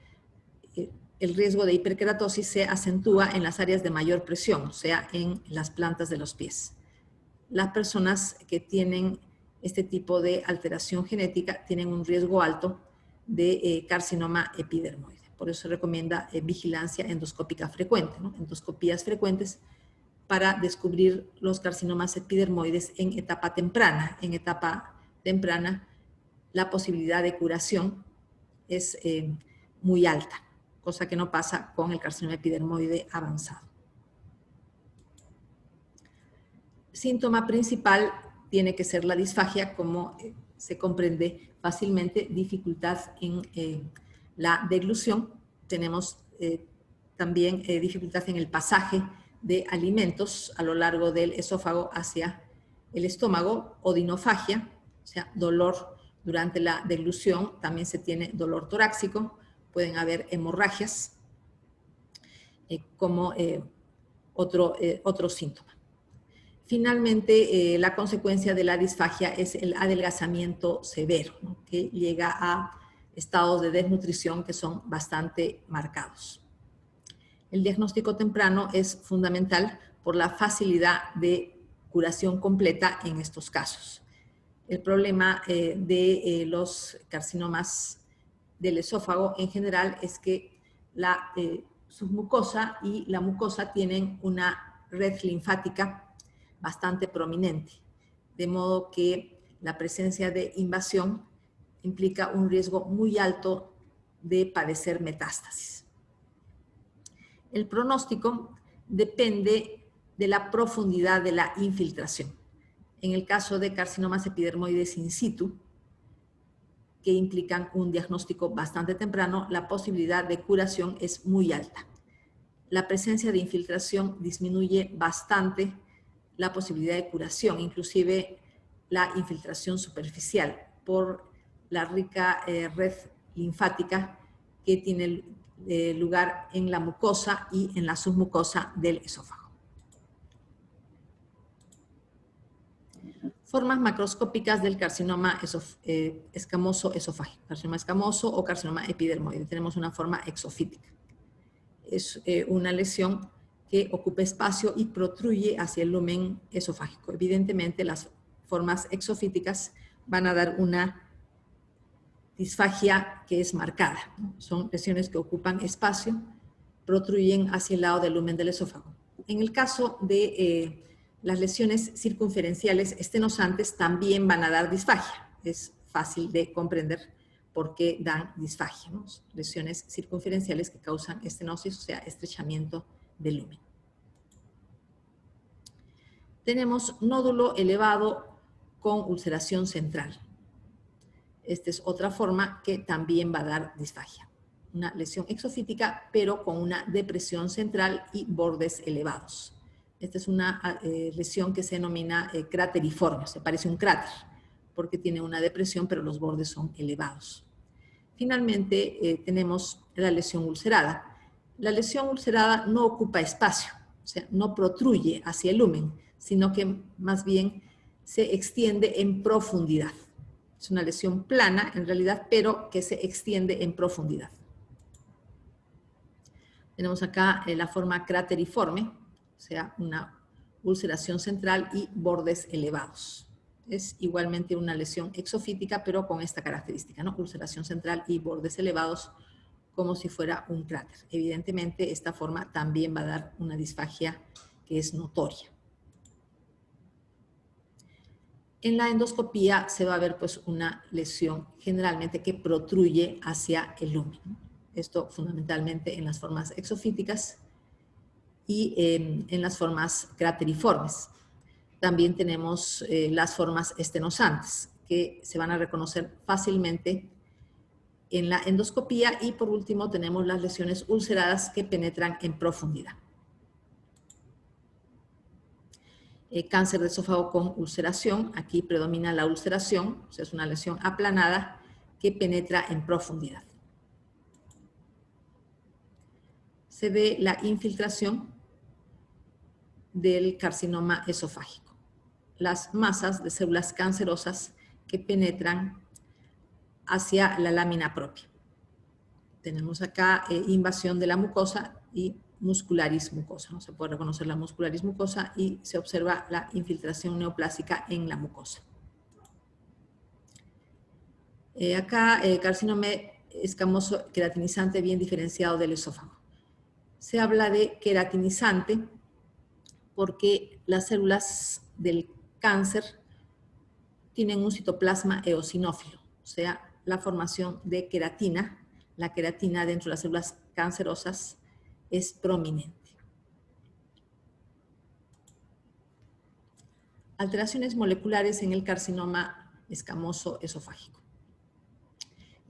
el riesgo de hiperkeratosis se acentúa en las áreas de mayor presión, o sea, en las plantas de los pies. Las personas que tienen este tipo de alteración genética tienen un riesgo alto de carcinoma epidermoide. Por eso se recomienda vigilancia endoscópica frecuente, ¿no? Endoscopías frecuentes para descubrir los carcinomas epidermoides en etapa temprana. En etapa temprana, la posibilidad de curación es muy alta, cosa que no pasa con el carcinoma epidermoide avanzado. Síntoma principal tiene que ser la disfagia, como se comprende fácilmente, dificultad en la deglución, tenemos también dificultad en el pasaje de alimentos a lo largo del esófago hacia el estómago, odinofagia, o sea, dolor durante la deglución, también se tiene dolor torácico, pueden haber hemorragias como otro síntoma. Finalmente, la consecuencia de la disfagia es el adelgazamiento severo, ¿no?, que llega a estados de desnutrición que son bastante marcados. El diagnóstico temprano es fundamental por la facilidad de curación completa en estos casos. El problema de los carcinomas del esófago en general es que la submucosa y la mucosa tienen una red linfática bastante prominente, de modo que la presencia de invasión implica un riesgo muy alto de padecer metástasis. El pronóstico depende de la profundidad de la infiltración. En el caso de carcinomas epidermoides in situ, que implican un diagnóstico bastante temprano, la posibilidad de curación es muy alta. La presencia de infiltración disminuye bastante la posibilidad de curación, inclusive la infiltración superficial, por la rica red linfática que tiene lugar en la mucosa y en la submucosa del esófago. Formas macroscópicas del carcinoma escamoso esofágico, carcinoma escamoso o carcinoma epidermoide. Tenemos una forma exofítica. Es una lesión que ocupa espacio y protruye hacia el lumen esofágico. Evidentemente, las formas exofíticas van a dar una disfagia que es marcada, ¿no? Son lesiones que ocupan espacio, protruyen hacia el lado del lumen del esófago. En el caso de las lesiones circunferenciales estenosantes también van a dar disfagia. Es fácil de comprender por qué dan disfagia, ¿no? Lesiones circunferenciales que causan estenosis, o sea, estrechamiento del lumen. Tenemos nódulo elevado con ulceración central. Esta es otra forma que también va a dar disfagia. Una lesión exofítica, pero con una depresión central y bordes elevados. Esta es una lesión que se denomina crateriforme, se parece a un cráter, porque tiene una depresión, pero los bordes son elevados. Finalmente, tenemos la lesión ulcerada. La lesión ulcerada no ocupa espacio, o sea, no protruye hacia el lumen, sino que más bien se extiende en profundidad. Es una lesión plana, en realidad, pero que se extiende en profundidad. Tenemos acá la forma crateriforme, o sea, una ulceración central y bordes elevados. Es igualmente una lesión exofítica, pero con esta característica, ¿no? Ulceración central y bordes elevados, como si fuera un cráter. Evidentemente, esta forma también va a dar una disfagia que es notoria. En la endoscopía se va a ver pues una lesión generalmente que protruye hacia el lumen. Esto fundamentalmente en las formas exofíticas y en las formas crateriformes. También tenemos las formas estenosantes, que se van a reconocer fácilmente en la endoscopía, y por último tenemos las lesiones ulceradas que penetran en profundidad. Cáncer de esófago con ulceración, aquí predomina la ulceración, o sea, es una lesión aplanada que penetra en profundidad. Se ve la infiltración del carcinoma esofágico, las masas de células cancerosas que penetran hacia la lámina propia. Tenemos acá invasión de la mucosa y muscularis mucosa, ¿no? Se puede reconocer la muscularis mucosa y se observa la infiltración neoplásica en la mucosa. Acá carcinoma escamoso queratinizante bien diferenciado del esófago. Se habla de queratinizante porque las células del cáncer tienen un citoplasma eosinófilo, o sea, la formación de queratina. La queratina dentro de las células cancerosas es prominente. Alteraciones moleculares en el carcinoma escamoso esofágico.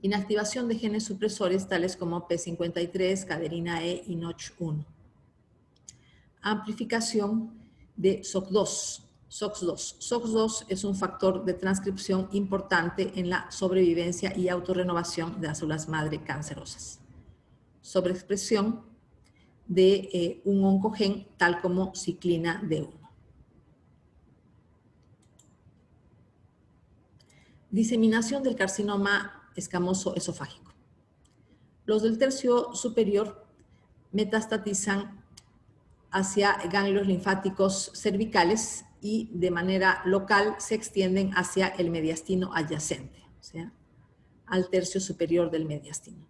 Inactivación de genes supresores tales como P53, caderina E y Notch1. Amplificación de SOX2. SOX2 es un factor de transcripción importante en la sobrevivencia y autorrenovación de las células madre cancerosas. Sobreexpresión de un oncogen tal como ciclina D1. Diseminación del carcinoma escamoso esofágico. Los del tercio superior metastatizan hacia ganglios linfáticos cervicales y de manera local se extienden hacia el mediastino adyacente, o sea, al tercio superior del mediastino.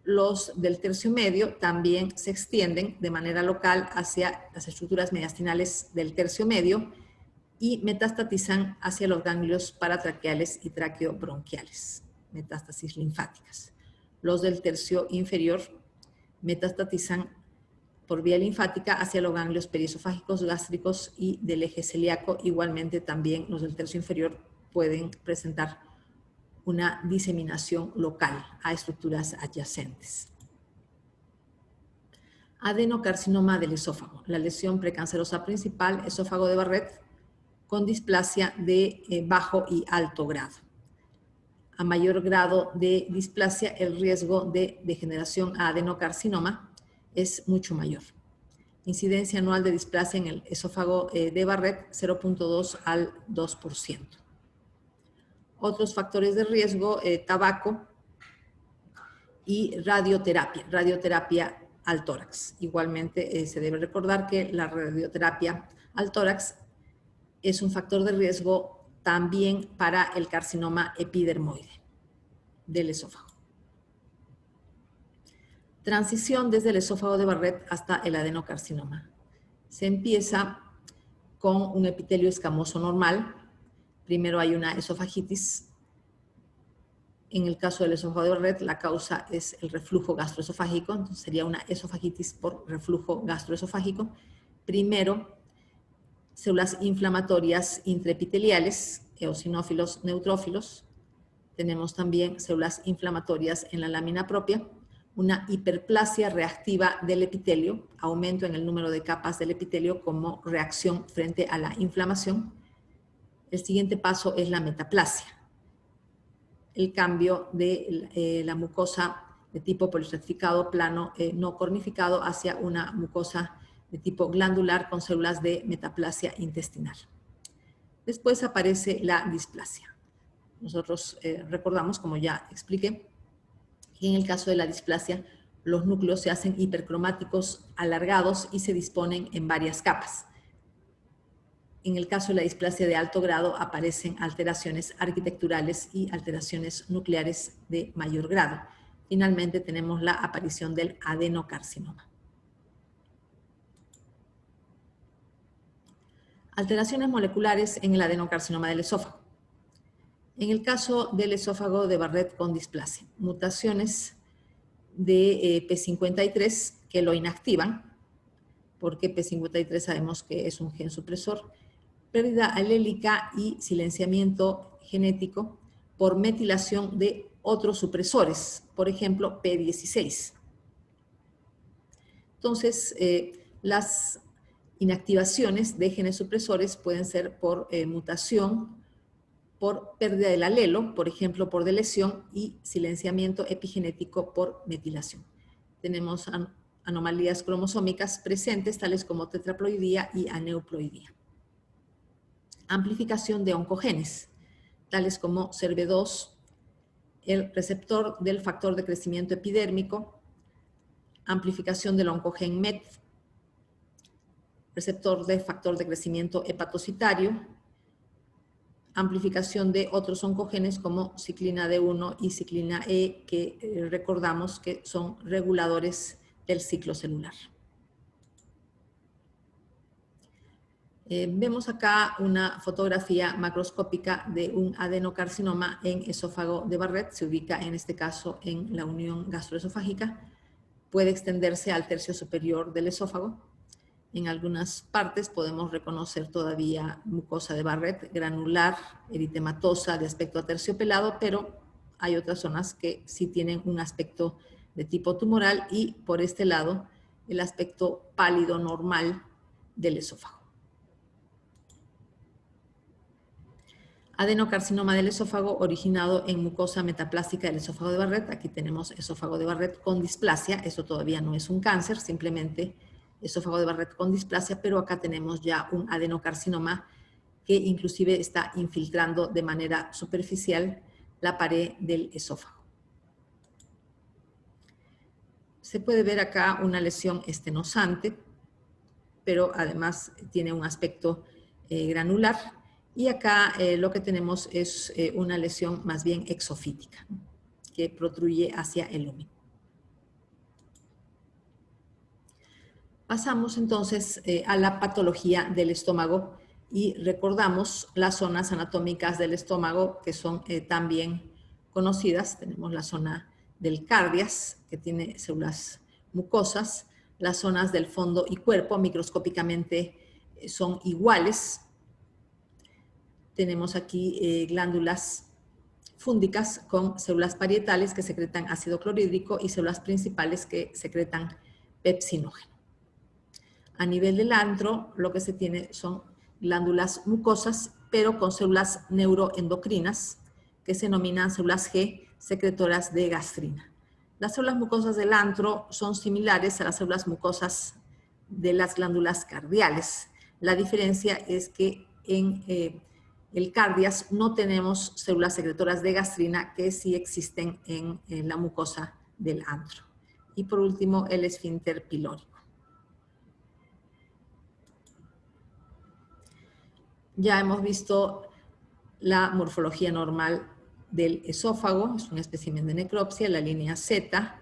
Los del tercio medio también se extienden de manera local hacia las estructuras mediastinales del tercio medio y metastatizan hacia los ganglios paratraqueales y traqueobronquiales, metástasis linfáticas. Los del tercio inferior metastatizan por vía linfática hacia los ganglios periesofágicos, gástricos y del eje celíaco. Igualmente también los del tercio inferior pueden presentar una diseminación local a estructuras adyacentes. Adenocarcinoma del esófago, la lesión precancerosa principal, esófago de Barrett, con displasia de bajo y alto grado. A mayor grado de displasia, el riesgo de degeneración a adenocarcinoma es mucho mayor. Incidencia anual de displasia en el esófago de Barrett, 0.2 al 2%. Otros factores de riesgo, tabaco y radioterapia al tórax. Igualmente se debe recordar que la radioterapia al tórax es un factor de riesgo también para el carcinoma epidermoide del esófago. Transición desde el esófago de Barrett hasta el adenocarcinoma. Se empieza con un epitelio escamoso normal. Primero hay una esofagitis. En el caso del esófago de Barrett, la causa es el reflujo gastroesofágico, entonces sería una esofagitis por reflujo gastroesofágico. Primero, células inflamatorias intraepiteliales, eosinófilos, neutrófilos. Tenemos también células inflamatorias en la lámina propia, una hiperplasia reactiva del epitelio, aumento en el número de capas del epitelio como reacción frente a la inflamación. El siguiente paso es la metaplasia, el cambio de la mucosa de tipo poliestratificado plano no cornificado hacia una mucosa de tipo glandular con células de metaplasia intestinal. Después aparece la displasia. Nosotros recordamos, como ya expliqué, que en el caso de la displasia los núcleos se hacen hipercromáticos alargados y se disponen en varias capas. En el caso de la displasia de alto grado aparecen alteraciones arquitecturales y alteraciones nucleares de mayor grado. Finalmente tenemos la aparición del adenocarcinoma. Alteraciones moleculares en el adenocarcinoma del esófago. En el caso del esófago de Barrett con displasia, mutaciones de P53 que lo inactivan, porque P53 sabemos que es un gen supresor, pérdida alélica y silenciamiento genético por metilación de otros supresores, por ejemplo, P16. Entonces, las inactivaciones de genes supresores pueden ser por mutación, por pérdida del alelo, por ejemplo, por delesión, y silenciamiento epigenético por metilación. Tenemos anomalías cromosómicas presentes, tales como tetraploidía y aneuploidía. Amplificación de oncogenes, tales como CERV2, el receptor del factor de crecimiento epidérmico, amplificación del oncogen MET, receptor del factor de crecimiento hepatocitario, amplificación de otros oncogenes como ciclina D1 y ciclina E, que recordamos que son reguladores del ciclo celular. Vemos acá una fotografía macroscópica de un adenocarcinoma en esófago de Barrett. Se ubica en este caso en la unión gastroesofágica. Puede extenderse al tercio superior del esófago. En algunas partes podemos reconocer todavía mucosa de Barrett, granular, eritematosa, de aspecto aterciopelado, pero hay otras zonas que sí tienen un aspecto de tipo tumoral y por este lado el aspecto pálido normal del esófago. Adenocarcinoma del esófago originado en mucosa metaplástica del esófago de Barrett. Aquí tenemos esófago de Barrett con displasia. Eso todavía no es un cáncer, simplemente esófago de Barrett con displasia, pero acá tenemos ya un adenocarcinoma que inclusive está infiltrando de manera superficial la pared del esófago. Se puede ver acá una lesión estenosante, pero además tiene un aspecto granular. Y acá lo que tenemos es una lesión más bien exofítica, ¿no?, que protruye hacia el lúmen. Pasamos entonces a la patología del estómago y recordamos las zonas anatómicas del estómago que son también conocidas. Tenemos la zona del cardias, que tiene células mucosas. Las zonas del fondo y cuerpo microscópicamente son iguales. Tenemos aquí glándulas fúndicas con células parietales que secretan ácido clorhídrico y células principales que secretan pepsinógeno. A nivel del antro, lo que se tiene son glándulas mucosas, pero con células neuroendocrinas, que se denominan células G, secretoras de gastrina. Las células mucosas del antro son similares a las células mucosas de las glándulas cardiales. La diferencia es que en el cardias no tenemos células secretoras de gastrina que sí existen en la mucosa del antro. Y por último, el esfínter pilórico. Ya hemos visto la morfología normal del esófago, es un espécimen de necropsia, la línea Z,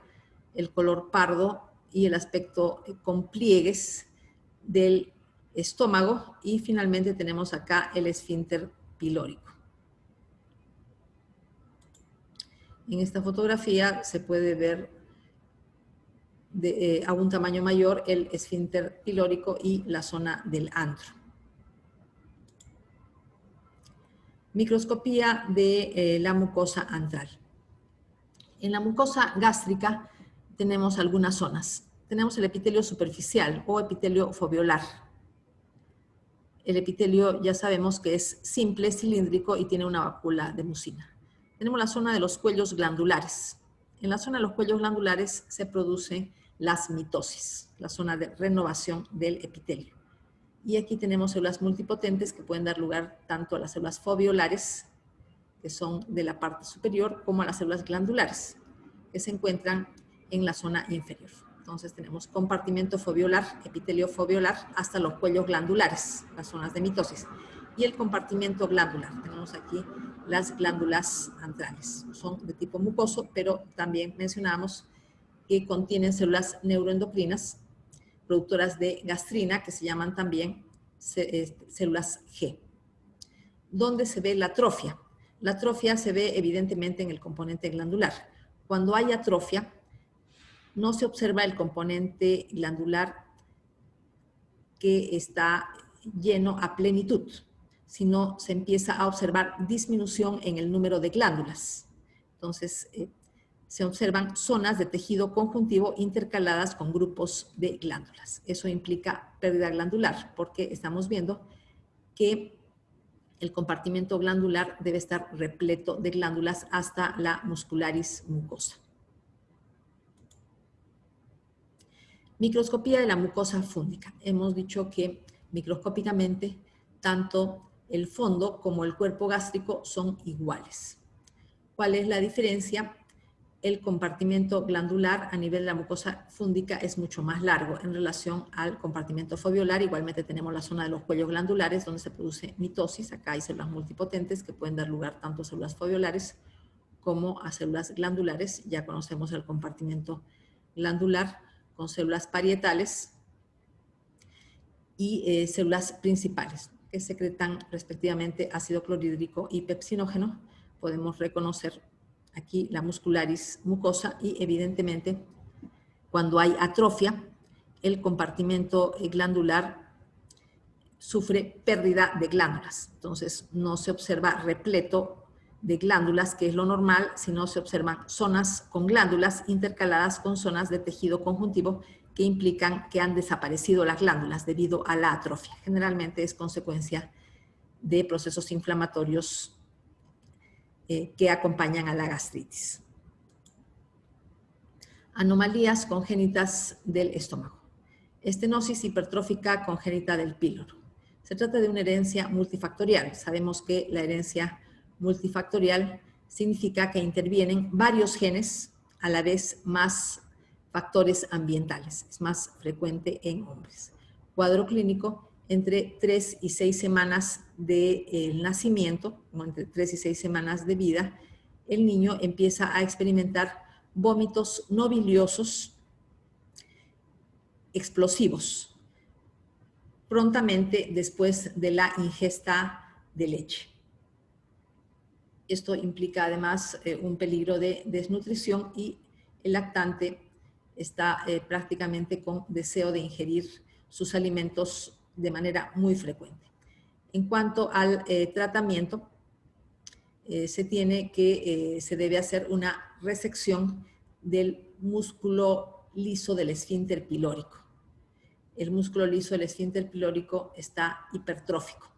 el color pardo y el aspecto con pliegues del estómago, y finalmente tenemos acá el esfínter pilórico. En esta fotografía se puede ver a un tamaño mayor el esfínter pilórico y la zona del antro. Microscopía de la mucosa antral. En la mucosa gástrica tenemos algunas zonas. Tenemos el epitelio superficial o epitelio foveolar. El epitelio ya sabemos que es simple, cilíndrico y tiene una vacuola de mucina. Tenemos la zona de los cuellos glandulares. En la zona de los cuellos glandulares se produce las mitosis, la zona de renovación del epitelio. Y aquí tenemos células multipotentes que pueden dar lugar tanto a las células foveolares, que son de la parte superior, como a las células glandulares, que se encuentran en la zona inferior. Entonces tenemos compartimento foveolar, epitelio foveolar, hasta los cuellos glandulares, las zonas de mitosis. Y el compartimento glandular, tenemos aquí las glándulas antrales. Son de tipo mucoso, pero también mencionamos que contienen células neuroendocrinas, productoras de gastrina, que se llaman también células G. ¿Dónde se ve la atrofia? La atrofia se ve evidentemente en el componente glandular. Cuando hay atrofia, no se observa el componente glandular que está lleno a plenitud, sino se empieza a observar disminución en el número de glándulas. Entonces, se observan zonas de tejido conjuntivo intercaladas con grupos de glándulas. Eso implica pérdida glandular, porque estamos viendo que el compartimento glandular debe estar repleto de glándulas hasta la muscularis mucosa. Microscopía de la mucosa fúndica. Hemos dicho que microscópicamente tanto el fondo como el cuerpo gástrico son iguales. ¿Cuál es la diferencia? El compartimento glandular a nivel de la mucosa fúndica es mucho más largo en relación al compartimento foveolar. Igualmente tenemos la zona de los cuellos glandulares donde se produce mitosis. Acá hay células multipotentes que pueden dar lugar tanto a células foveolares como a células glandulares. Ya conocemos el compartimento glandular con células parietales y células principales que secretan respectivamente ácido clorhídrico y pepsinógeno. Podemos reconocer aquí la muscularis mucosa y evidentemente cuando hay atrofia, el compartimento glandular sufre pérdida de glándulas. Entonces no se observa repleto de glándulas, que es lo normal, sino se observan zonas con glándulas intercaladas con zonas de tejido conjuntivo que implican que han desaparecido las glándulas debido a la atrofia. Generalmente es consecuencia de procesos inflamatorios que acompañan a la gastritis. Anomalías congénitas del estómago. Estenosis hipertrófica congénita del píloro. Se trata de una herencia multifactorial. Sabemos que la herencia multifactorial significa que intervienen varios genes, a la vez más factores ambientales. Es más frecuente en hombres. Cuadro clínico: entre 3 y 6 semanas del nacimiento, o entre 3 y 6 semanas de vida, el niño empieza a experimentar vómitos no biliosos explosivos prontamente después de la ingesta de leche. Esto implica además un peligro de desnutrición y el lactante está prácticamente con deseo de ingerir sus alimentos de manera muy frecuente. En cuanto al tratamiento, se debe hacer una resección del músculo liso del esfínter pilórico. El músculo liso del esfínter pilórico está hipertrófico,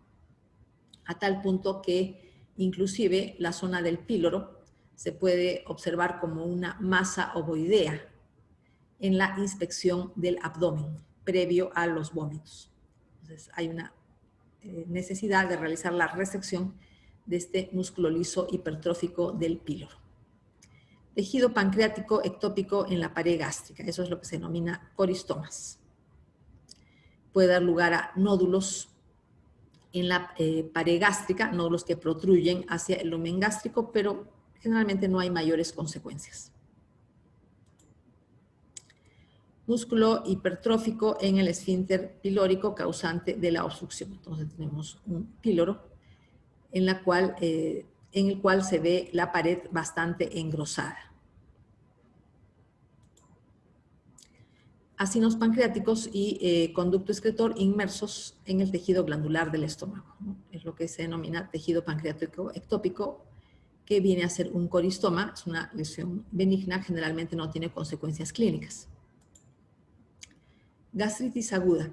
a tal punto que inclusive la zona del píloro se puede observar como una masa ovoidea en la inspección del abdomen previo a los vómitos. Entonces hay una necesidad de realizar la resección de este músculo liso hipertrófico del píloro. Tejido pancreático ectópico en la pared gástrica, eso es lo que se denomina coristomas. Puede dar lugar a nódulos en la pared gástrica, nódulos que protruyen hacia el lumen gástrico, pero generalmente no hay mayores consecuencias. Músculo hipertrófico en el esfínter pilórico causante de la obstrucción. Entonces tenemos un píloro en el cual se ve la pared bastante engrosada. Acinos pancreáticos y conducto excretor inmersos en el tejido glandular del estómago, ¿no? Es lo que se denomina tejido pancreático ectópico, que viene a ser un coristoma. Es una lesión benigna, generalmente no tiene consecuencias clínicas. Gastritis aguda,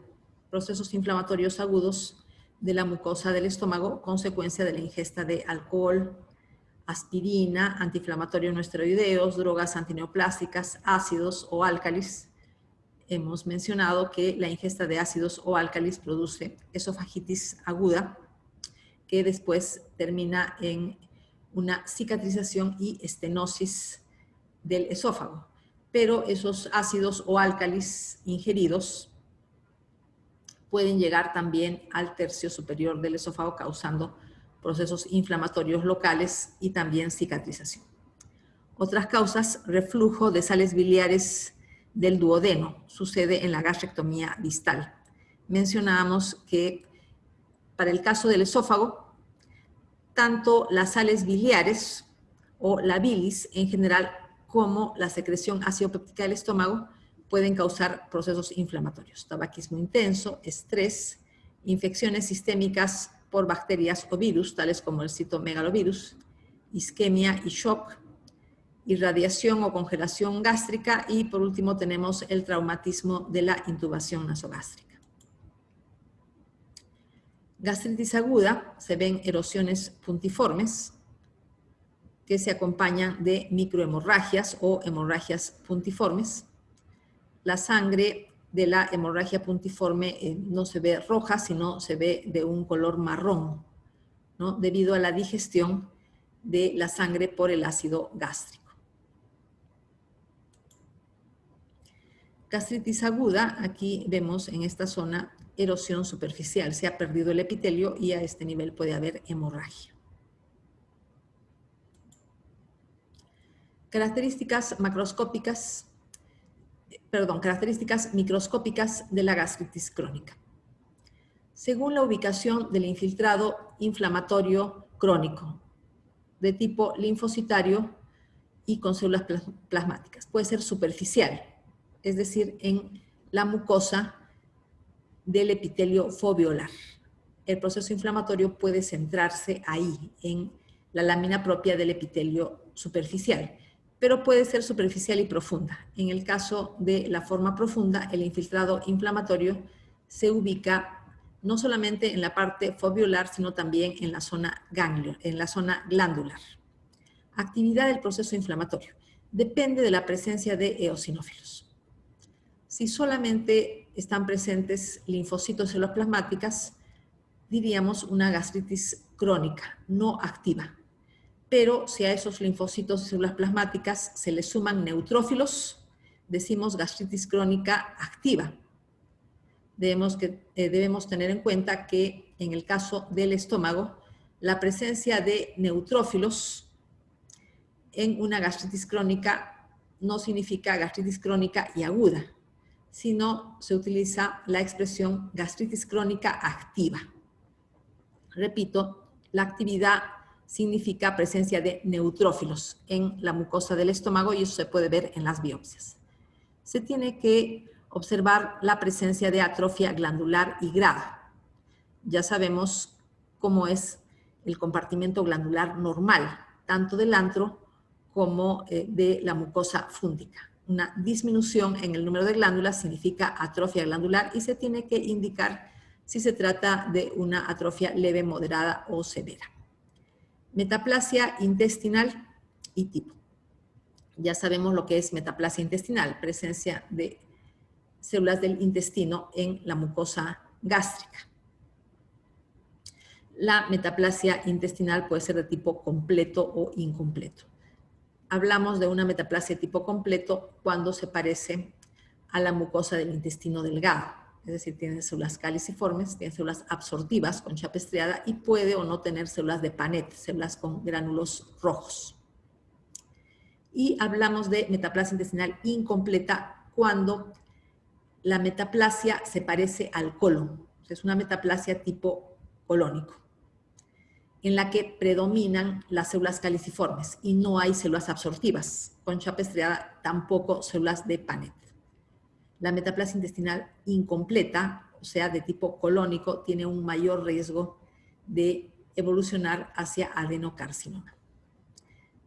procesos inflamatorios agudos de la mucosa del estómago, consecuencia de la ingesta de alcohol, aspirina, antiinflamatorios no esteroideos, drogas antineoplásticas, ácidos o álcalis. Hemos mencionado que la ingesta de ácidos o álcalis produce esofagitis aguda, que después termina en una cicatrización y estenosis del esófago. Pero esos ácidos o álcalis ingeridos pueden llegar también al tercio superior del esófago, causando procesos inflamatorios locales y también cicatrización. Otras causas: reflujo de sales biliares del duodeno, sucede en la gastrectomía distal. Mencionábamos que para el caso del esófago, tanto las sales biliares o la bilis en general como la secreción ácido péptica del estómago pueden causar procesos inflamatorios. Tabaquismo intenso, estrés, infecciones sistémicas por bacterias o virus, tales como el citomegalovirus, isquemia y shock, irradiación o congelación gástrica, y por último tenemos el traumatismo de la intubación nasogástrica. Gastritis aguda, se ven erosiones puntiformes que se acompañan de microhemorragias o hemorragias puntiformes. La sangre de la hemorragia puntiforme no se ve roja, sino se ve de un color marrón, ¿no? Debido a la digestión de la sangre por el ácido gástrico. Gastritis aguda, aquí vemos en esta zona erosión superficial, se ha perdido el epitelio y a este nivel puede haber hemorragia. Características microscópicas de la gastritis crónica. Según la ubicación del infiltrado inflamatorio crónico, de tipo linfocitario y con células plasmáticas, puede ser superficial, es decir, en la mucosa del epitelio foveolar. El proceso inflamatorio puede centrarse ahí, en la lámina propia del epitelio superficial, pero puede ser superficial y profunda. En el caso de la forma profunda, el infiltrado inflamatorio se ubica no solamente en la parte foveolar, sino también en la zona ganglio, en la zona glandular. Actividad del proceso inflamatorio. Depende de la presencia de eosinófilos. Si solamente están presentes linfocitos células plasmáticas, diríamos una gastritis crónica, no activa. Pero si a esos linfocitos y células plasmáticas se les suman neutrófilos, decimos gastritis crónica activa. Debemos tener en cuenta que en el caso del estómago, la presencia de neutrófilos en una gastritis crónica no significa gastritis crónica y aguda, sino se utiliza la expresión gastritis crónica activa. Repito, la actividad significa presencia de neutrófilos en la mucosa del estómago y eso se puede ver en las biopsias. Se tiene que observar la presencia de atrofia glandular y grada. Ya sabemos cómo es el compartimiento glandular normal, tanto del antro como de la mucosa fúngica. Una disminución en el número de glándulas significa atrofia glandular y se tiene que indicar si se trata de una atrofia leve, moderada o severa. Metaplasia intestinal y tipo. Ya sabemos lo que es metaplasia intestinal, presencia de células del intestino en la mucosa gástrica. La metaplasia intestinal puede ser de tipo completo o incompleto. Hablamos de una metaplasia de tipo completo cuando se parece a la mucosa del intestino delgado. Es decir, tiene células caliciformes, tiene células absortivas con chapa estriada y puede o no tener células de Panet, células con gránulos rojos. Y hablamos de metaplasia intestinal incompleta cuando la metaplasia se parece al colon. Es una metaplasia tipo colónico, en la que predominan las células caliciformes y no hay células absortivas. Con chapa estriada tampoco células de Panet. La metaplasia intestinal incompleta, o sea, de tipo colónico, tiene un mayor riesgo de evolucionar hacia adenocarcinoma.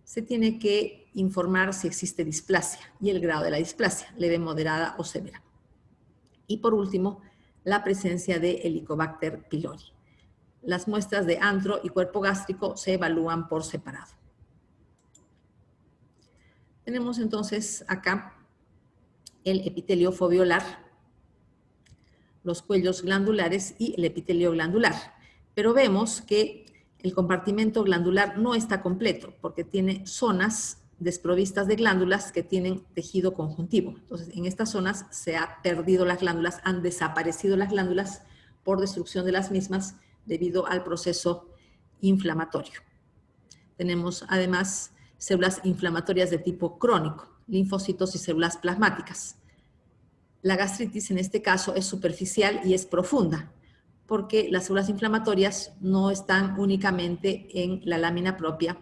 Se tiene que informar si existe displasia y el grado de la displasia, leve, moderada o severa. Y por último, la presencia de Helicobacter pylori. Las muestras de antro y cuerpo gástrico se evalúan por separado. Tenemos entonces acá el epitelio foveolar, los cuellos glandulares y el epitelio glandular. Pero vemos que el compartimento glandular no está completo porque tiene zonas desprovistas de glándulas que tienen tejido conjuntivo. Entonces, en estas zonas se han perdido las glándulas, han desaparecido las glándulas por destrucción de las mismas debido al proceso inflamatorio. Tenemos además células inflamatorias de tipo crónico, linfocitos y células plasmáticas. La gastritis en este caso es superficial y es profunda, porque las células inflamatorias no están únicamente en la lámina propia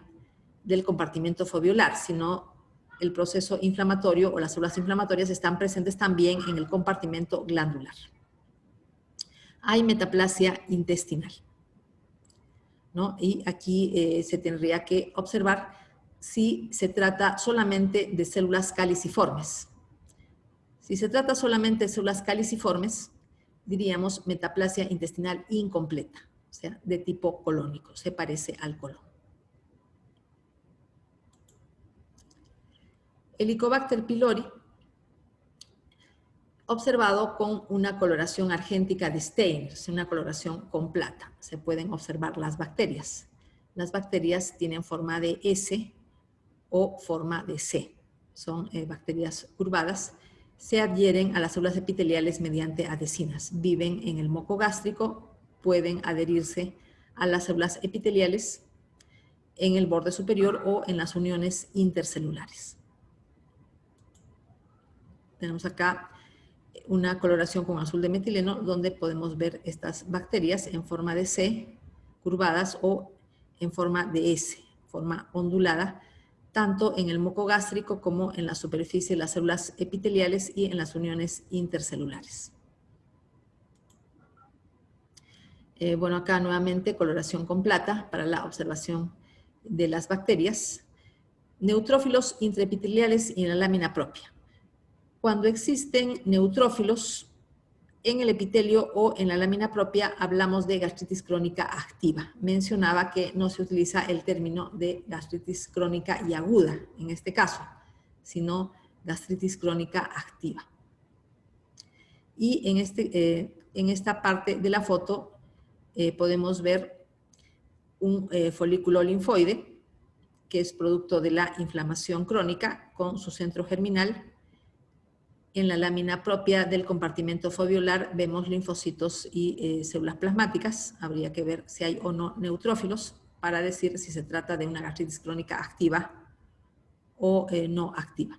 del compartimento foveolar, sino el proceso inflamatorio o las células inflamatorias están presentes también en el compartimento glandular. Hay metaplasia intestinal, ¿no? Y aquí se tendría que observar si se trata solamente de células caliciformes. Si se trata solamente de células caliciformes, diríamos metaplasia intestinal incompleta, o sea, de tipo colónico, se parece al colon. Helicobacter pylori, observado con una coloración argéntica de Steiner, una coloración con plata. Se pueden observar las bacterias. Las bacterias tienen forma de S o forma de C. Son bacterias curvadas. Se adhieren a las células epiteliales mediante adhesinas. Viven en el moco gástrico, pueden adherirse a las células epiteliales en el borde superior o en las uniones intercelulares. Tenemos acá una coloración con azul de metileno donde podemos ver estas bacterias en forma de C, curvadas, o en forma de S, forma ondulada, tanto en el moco gástrico como en la superficie de las células epiteliales y en las uniones intercelulares. Bueno, acá nuevamente coloración con plata para la observación de las bacterias, neutrófilos intraepiteliales y en la lámina propia. Cuando existen neutrófilos en el epitelio o en la lámina propia, hablamos de gastritis crónica activa. Mencionaba que no se utiliza el término de gastritis crónica y aguda, en este caso, sino gastritis crónica activa. Y en esta parte de la foto podemos ver un folículo linfoide, que es producto de la inflamación crónica con su centro germinal. En la lámina propia del compartimento foveolar vemos linfocitos y células plasmáticas. Habría que ver si hay o no neutrófilos para decir si se trata de una gastritis crónica activa o no activa.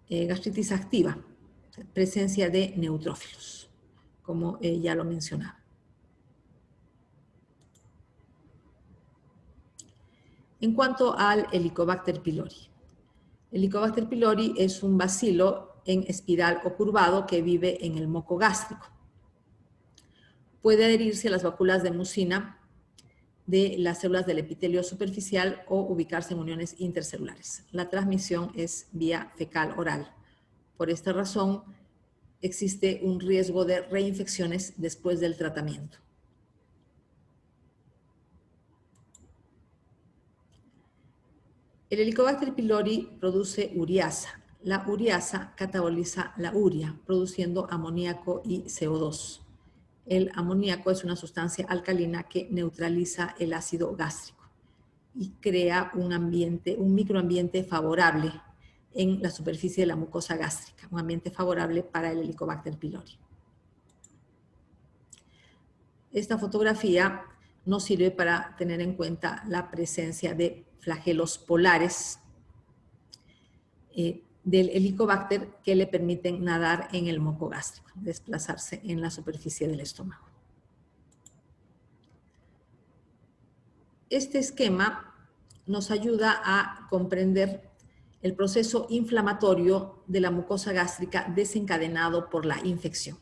Gastritis activa, presencia de neutrófilos, como ya lo mencionaba. En cuanto al Helicobacter pylori. El Helicobacter pylori es un bacilo en espiral o curvado que vive en el moco gástrico. Puede adherirse a las vacuolas de mucina de las células del epitelio superficial o ubicarse en uniones intercelulares. La transmisión es vía fecal-oral. Por esta razón, existe un riesgo de reinfecciones después del tratamiento. El Helicobacter pylori produce ureasa. La ureasa cataboliza la urea, produciendo amoníaco y CO2. El amoníaco es una sustancia alcalina que neutraliza el ácido gástrico y crea un microambiente favorable en la superficie de la mucosa gástrica, un ambiente favorable para el Helicobacter pylori. Esta fotografía nos sirve para tener en cuenta la presencia de flagelos polares del Helicobacter que le permiten nadar en el moco gástrico, desplazarse en la superficie del estómago. Este esquema nos ayuda a comprender el proceso inflamatorio de la mucosa gástrica desencadenado por la infección.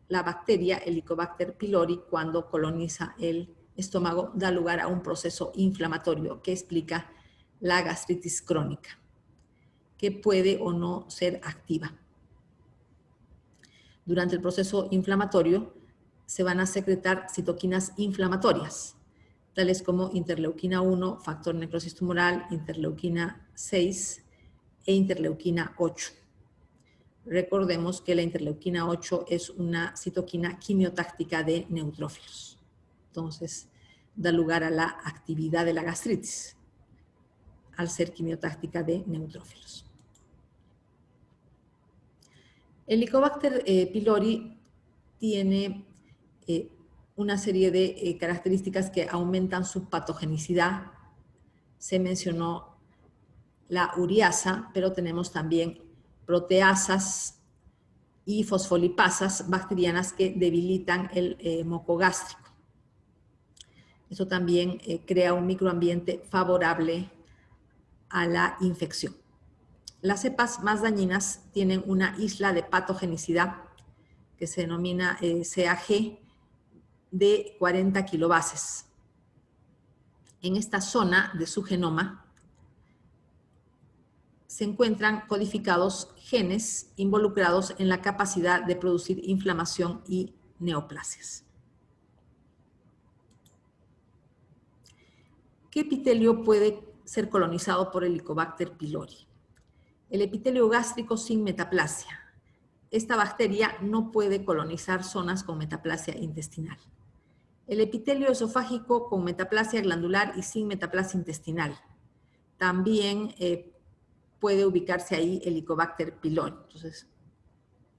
La bacteria Helicobacter pylori, cuando coloniza el estómago, da lugar a un proceso inflamatorio que explica la gastritis crónica, que puede o no ser activa. Durante el proceso inflamatorio se van a secretar citoquinas inflamatorias, tales como interleuquina 1, factor necrosis tumoral, interleuquina 6 e interleuquina 8. Recordemos que la interleuquina 8 es una citoquina quimiotáctica de neutrófilos. Entonces, da lugar a la actividad de la gastritis, al ser quimiotáctica de neutrófilos. El Helicobacter pylori tiene una serie de características que aumentan su patogenicidad. Se mencionó la ureasa, pero tenemos también proteasas y fosfolipasas bacterianas que debilitan el moco gástrico. Eso también crea un microambiente favorable a la infección. Las cepas más dañinas tienen una isla de patogenicidad que se denomina CAG de 40 kilobases. En esta zona de su genoma se encuentran codificados genes involucrados en la capacidad de producir inflamación y neoplasias. ¿Qué epitelio puede ser colonizado por el Helicobacter pylori? El epitelio gástrico sin metaplasia. Esta bacteria no puede colonizar zonas con metaplasia intestinal. El epitelio esofágico con metaplasia glandular y sin metaplasia intestinal. También puede ubicarse ahí el Helicobacter pylori. Entonces,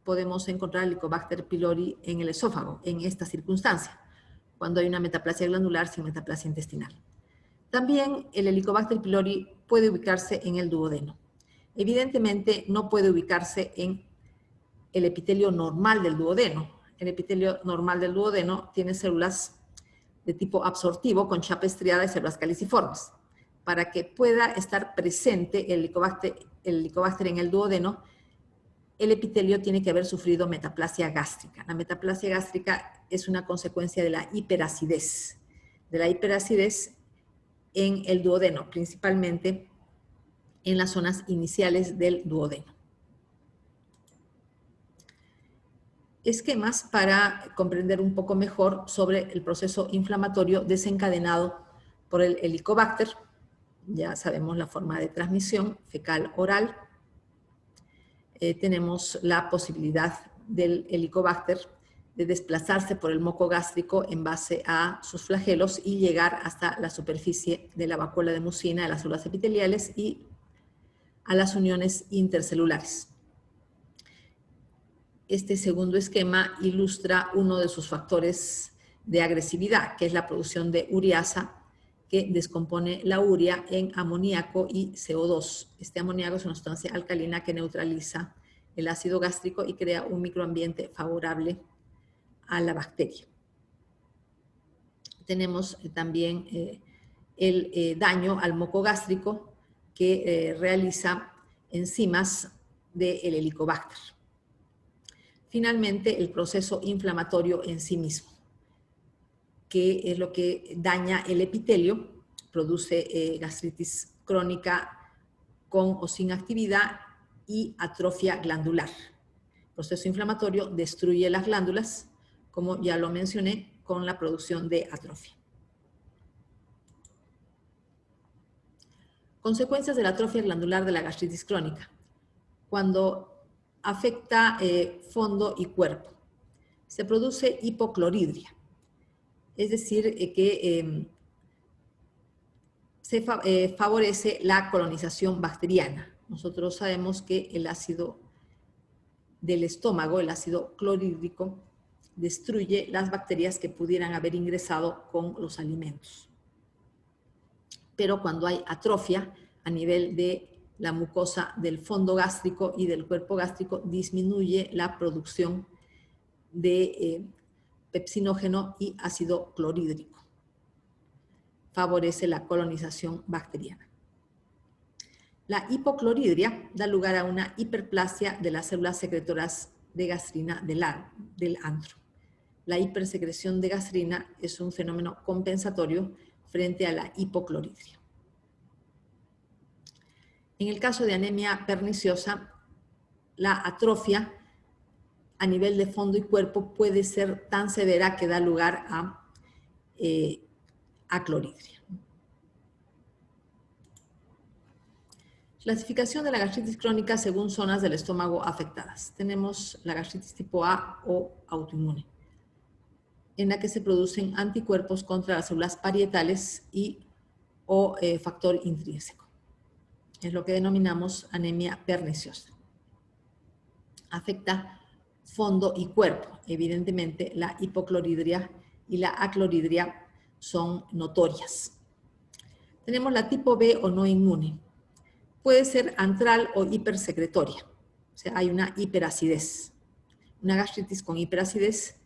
podemos encontrar el Helicobacter pylori en el esófago, en esta circunstancia, cuando hay una metaplasia glandular sin metaplasia intestinal. También el Helicobacter pylori puede ubicarse en el duodeno. Evidentemente, no puede ubicarse en el epitelio normal del duodeno. El epitelio normal del duodeno tiene células de tipo absortivo con chapa estriada y células caliciformes. Para que pueda estar presente el Helicobacter en el duodeno, el epitelio tiene que haber sufrido metaplasia gástrica. La metaplasia gástrica es una consecuencia de la hiperacidez en el duodeno, principalmente en las zonas iniciales del duodeno. Esquemas para comprender un poco mejor sobre el proceso inflamatorio desencadenado por el Helicobacter. Ya sabemos la forma de transmisión fecal-oral. Tenemos la posibilidad del Helicobacter de desplazarse por el moco gástrico en base a sus flagelos y llegar hasta la superficie de la vacuola de mucina de las células epiteliales y a las uniones intercelulares. Este segundo esquema ilustra uno de sus factores de agresividad, que es la producción de ureasa, que descompone la urea en amoníaco y CO2. Este amoníaco es una sustancia alcalina que neutraliza el ácido gástrico y crea un microambiente favorable a la bacteria. Tenemos también el daño al moco gástrico que realiza enzimas del Helicobacter. Finalmente, el proceso inflamatorio en sí mismo, que es lo que daña el epitelio, produce gastritis crónica con o sin actividad y atrofia glandular. El proceso inflamatorio destruye las glándulas, como ya lo mencioné, con la producción de atrofia. Consecuencias de la atrofia glandular de la gastritis crónica. Cuando afecta fondo y cuerpo, se produce hipocloridria, es decir, que se favorece la colonización bacteriana. Nosotros sabemos que el ácido del estómago, el ácido clorhídrico, destruye las bacterias que pudieran haber ingresado con los alimentos. Pero cuando hay atrofia a nivel de la mucosa del fondo gástrico y del cuerpo gástrico, disminuye la producción de pepsinógeno y ácido clorhídrico. Favorece la colonización bacteriana. La hipocloridria da lugar a una hiperplasia de las células secretoras de gastrina del antro. La hipersecreción de gastrina es un fenómeno compensatorio frente a la hipocloridria. En el caso de anemia perniciosa, la atrofia a nivel de fondo y cuerpo puede ser tan severa que da lugar a acloridria. Clasificación de la gastritis crónica según zonas del estómago afectadas. Tenemos la gastritis tipo A o autoinmune, en la que se producen anticuerpos contra las células parietales o factor intrínseco. Es lo que denominamos anemia perniciosa. Afecta fondo y cuerpo. Evidentemente, la hipocloridria y la acloridria son notorias. Tenemos la tipo B o no inmune. Puede ser antral o hipersecretoria. O sea, hay una hiperacidez, una gastritis con hiperacidez.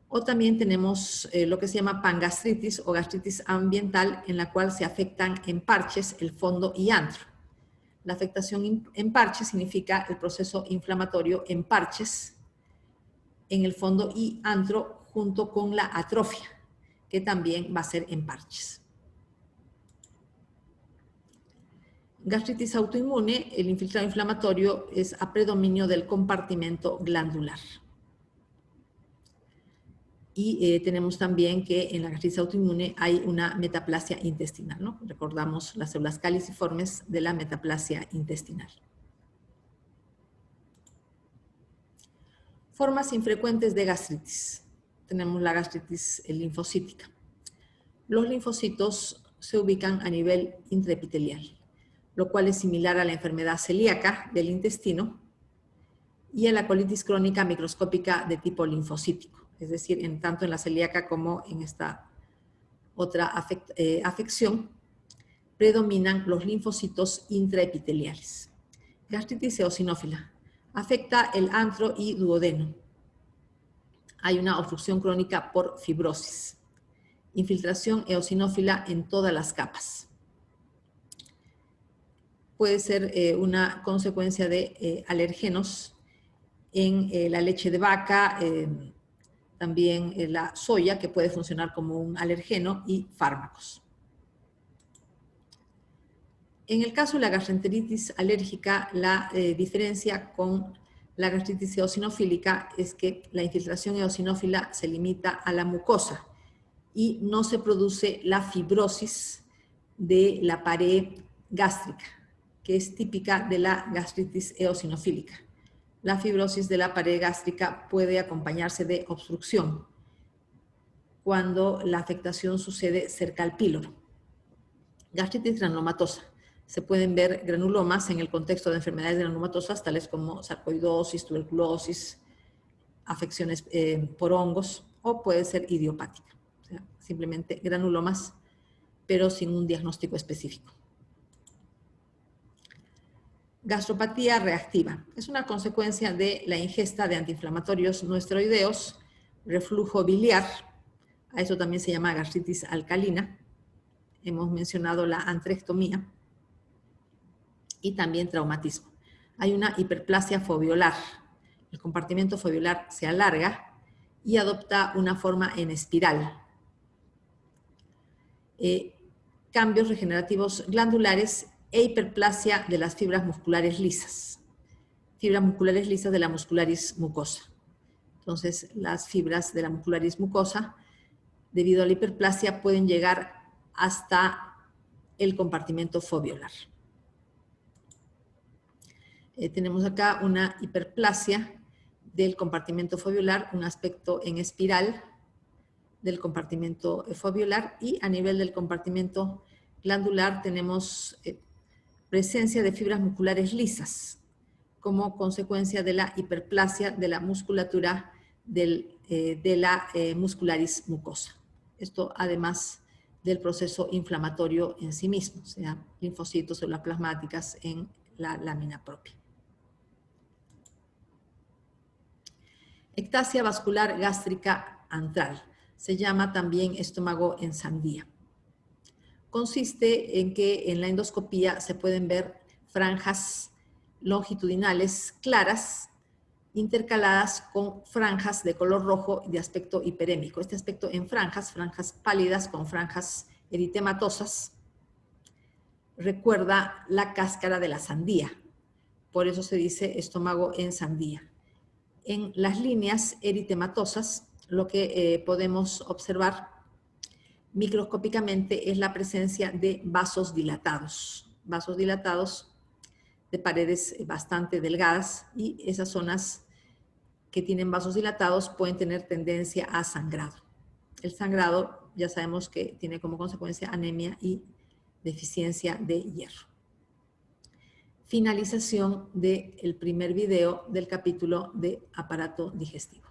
O también tenemos lo que se llama pangastritis o gastritis ambiental, en la cual se afectan en parches el fondo y antro. La afectación en parches significa el proceso inflamatorio en parches en el fondo y antro junto con la atrofia, que también va a ser en parches. Gastritis autoinmune, el infiltrado inflamatorio es a predominio del compartimento glandular. Y tenemos también que en la gastritis autoinmune hay una metaplasia intestinal, ¿no? Recordamos las células caliciformes de la metaplasia intestinal. Formas infrecuentes de gastritis. Tenemos la gastritis linfocítica. Los linfocitos se ubican a nivel intraepitelial, lo cual es similar a la enfermedad celíaca del intestino y a la colitis crónica microscópica de tipo linfocítico. Es decir, tanto en la celíaca como en esta otra afección, predominan los linfocitos intraepiteliales. Gastritis eosinófila. Afecta el antro y duodeno. Hay una obstrucción crónica por fibrosis. Infiltración eosinófila en todas las capas. Puede ser una consecuencia de alergenos en la leche de vaca, también la soya, que puede funcionar como un alergeno, y fármacos. En el caso de la gastroenteritis alérgica, la diferencia con la gastritis eosinofílica es que la infiltración eosinófila se limita a la mucosa y no se produce la fibrosis de la pared gástrica, que es típica de la gastritis eosinofílica. La fibrosis de la pared gástrica puede acompañarse de obstrucción cuando la afectación sucede cerca al píloro. Gastritis granulomatosa. Se pueden ver granulomas en el contexto de enfermedades granulomatosas, tales como sarcoidosis, tuberculosis, afecciones por hongos, o puede ser idiopática. O sea, simplemente granulomas, pero sin un diagnóstico específico. Gastropatía reactiva. Es una consecuencia de la ingesta de antiinflamatorios no esteroideos, reflujo biliar, a eso también se llama gastritis alcalina. Hemos mencionado la antrectomía y también traumatismo. Hay una hiperplasia foveolar. El compartimento foveolar se alarga y adopta una forma en espiral. Cambios regenerativos glandulares e hiperplasia de las fibras musculares lisas. Fibras musculares lisas de la muscularis mucosa. Entonces, las fibras de la muscularis mucosa, debido a la hiperplasia, pueden llegar hasta el compartimento foveolar. Tenemos acá una hiperplasia del compartimento foveolar, un aspecto en espiral del compartimento foveolar, y a nivel del compartimento glandular tenemos presencia de fibras musculares lisas como consecuencia de la hiperplasia de la musculatura de la muscularis mucosa. Esto además del proceso inflamatorio en sí mismo, o sea, linfocitos, células plasmáticas en la lámina propia. Ectasia vascular gástrica antral. Se llama también estómago en sandía. Consiste en que en la endoscopía se pueden ver franjas longitudinales claras intercaladas con franjas de color rojo de aspecto hiperémico. Este aspecto en franjas pálidas con franjas eritematosas, recuerda la cáscara de la sandía. Por eso se dice estómago en sandía. En las líneas eritematosas, lo que podemos observar microscópicamente es la presencia de vasos dilatados de paredes bastante delgadas, y esas zonas que tienen vasos dilatados pueden tener tendencia a sangrado. El sangrado ya sabemos que tiene como consecuencia anemia y deficiencia de hierro. Finalización del primer video del capítulo de aparato digestivo.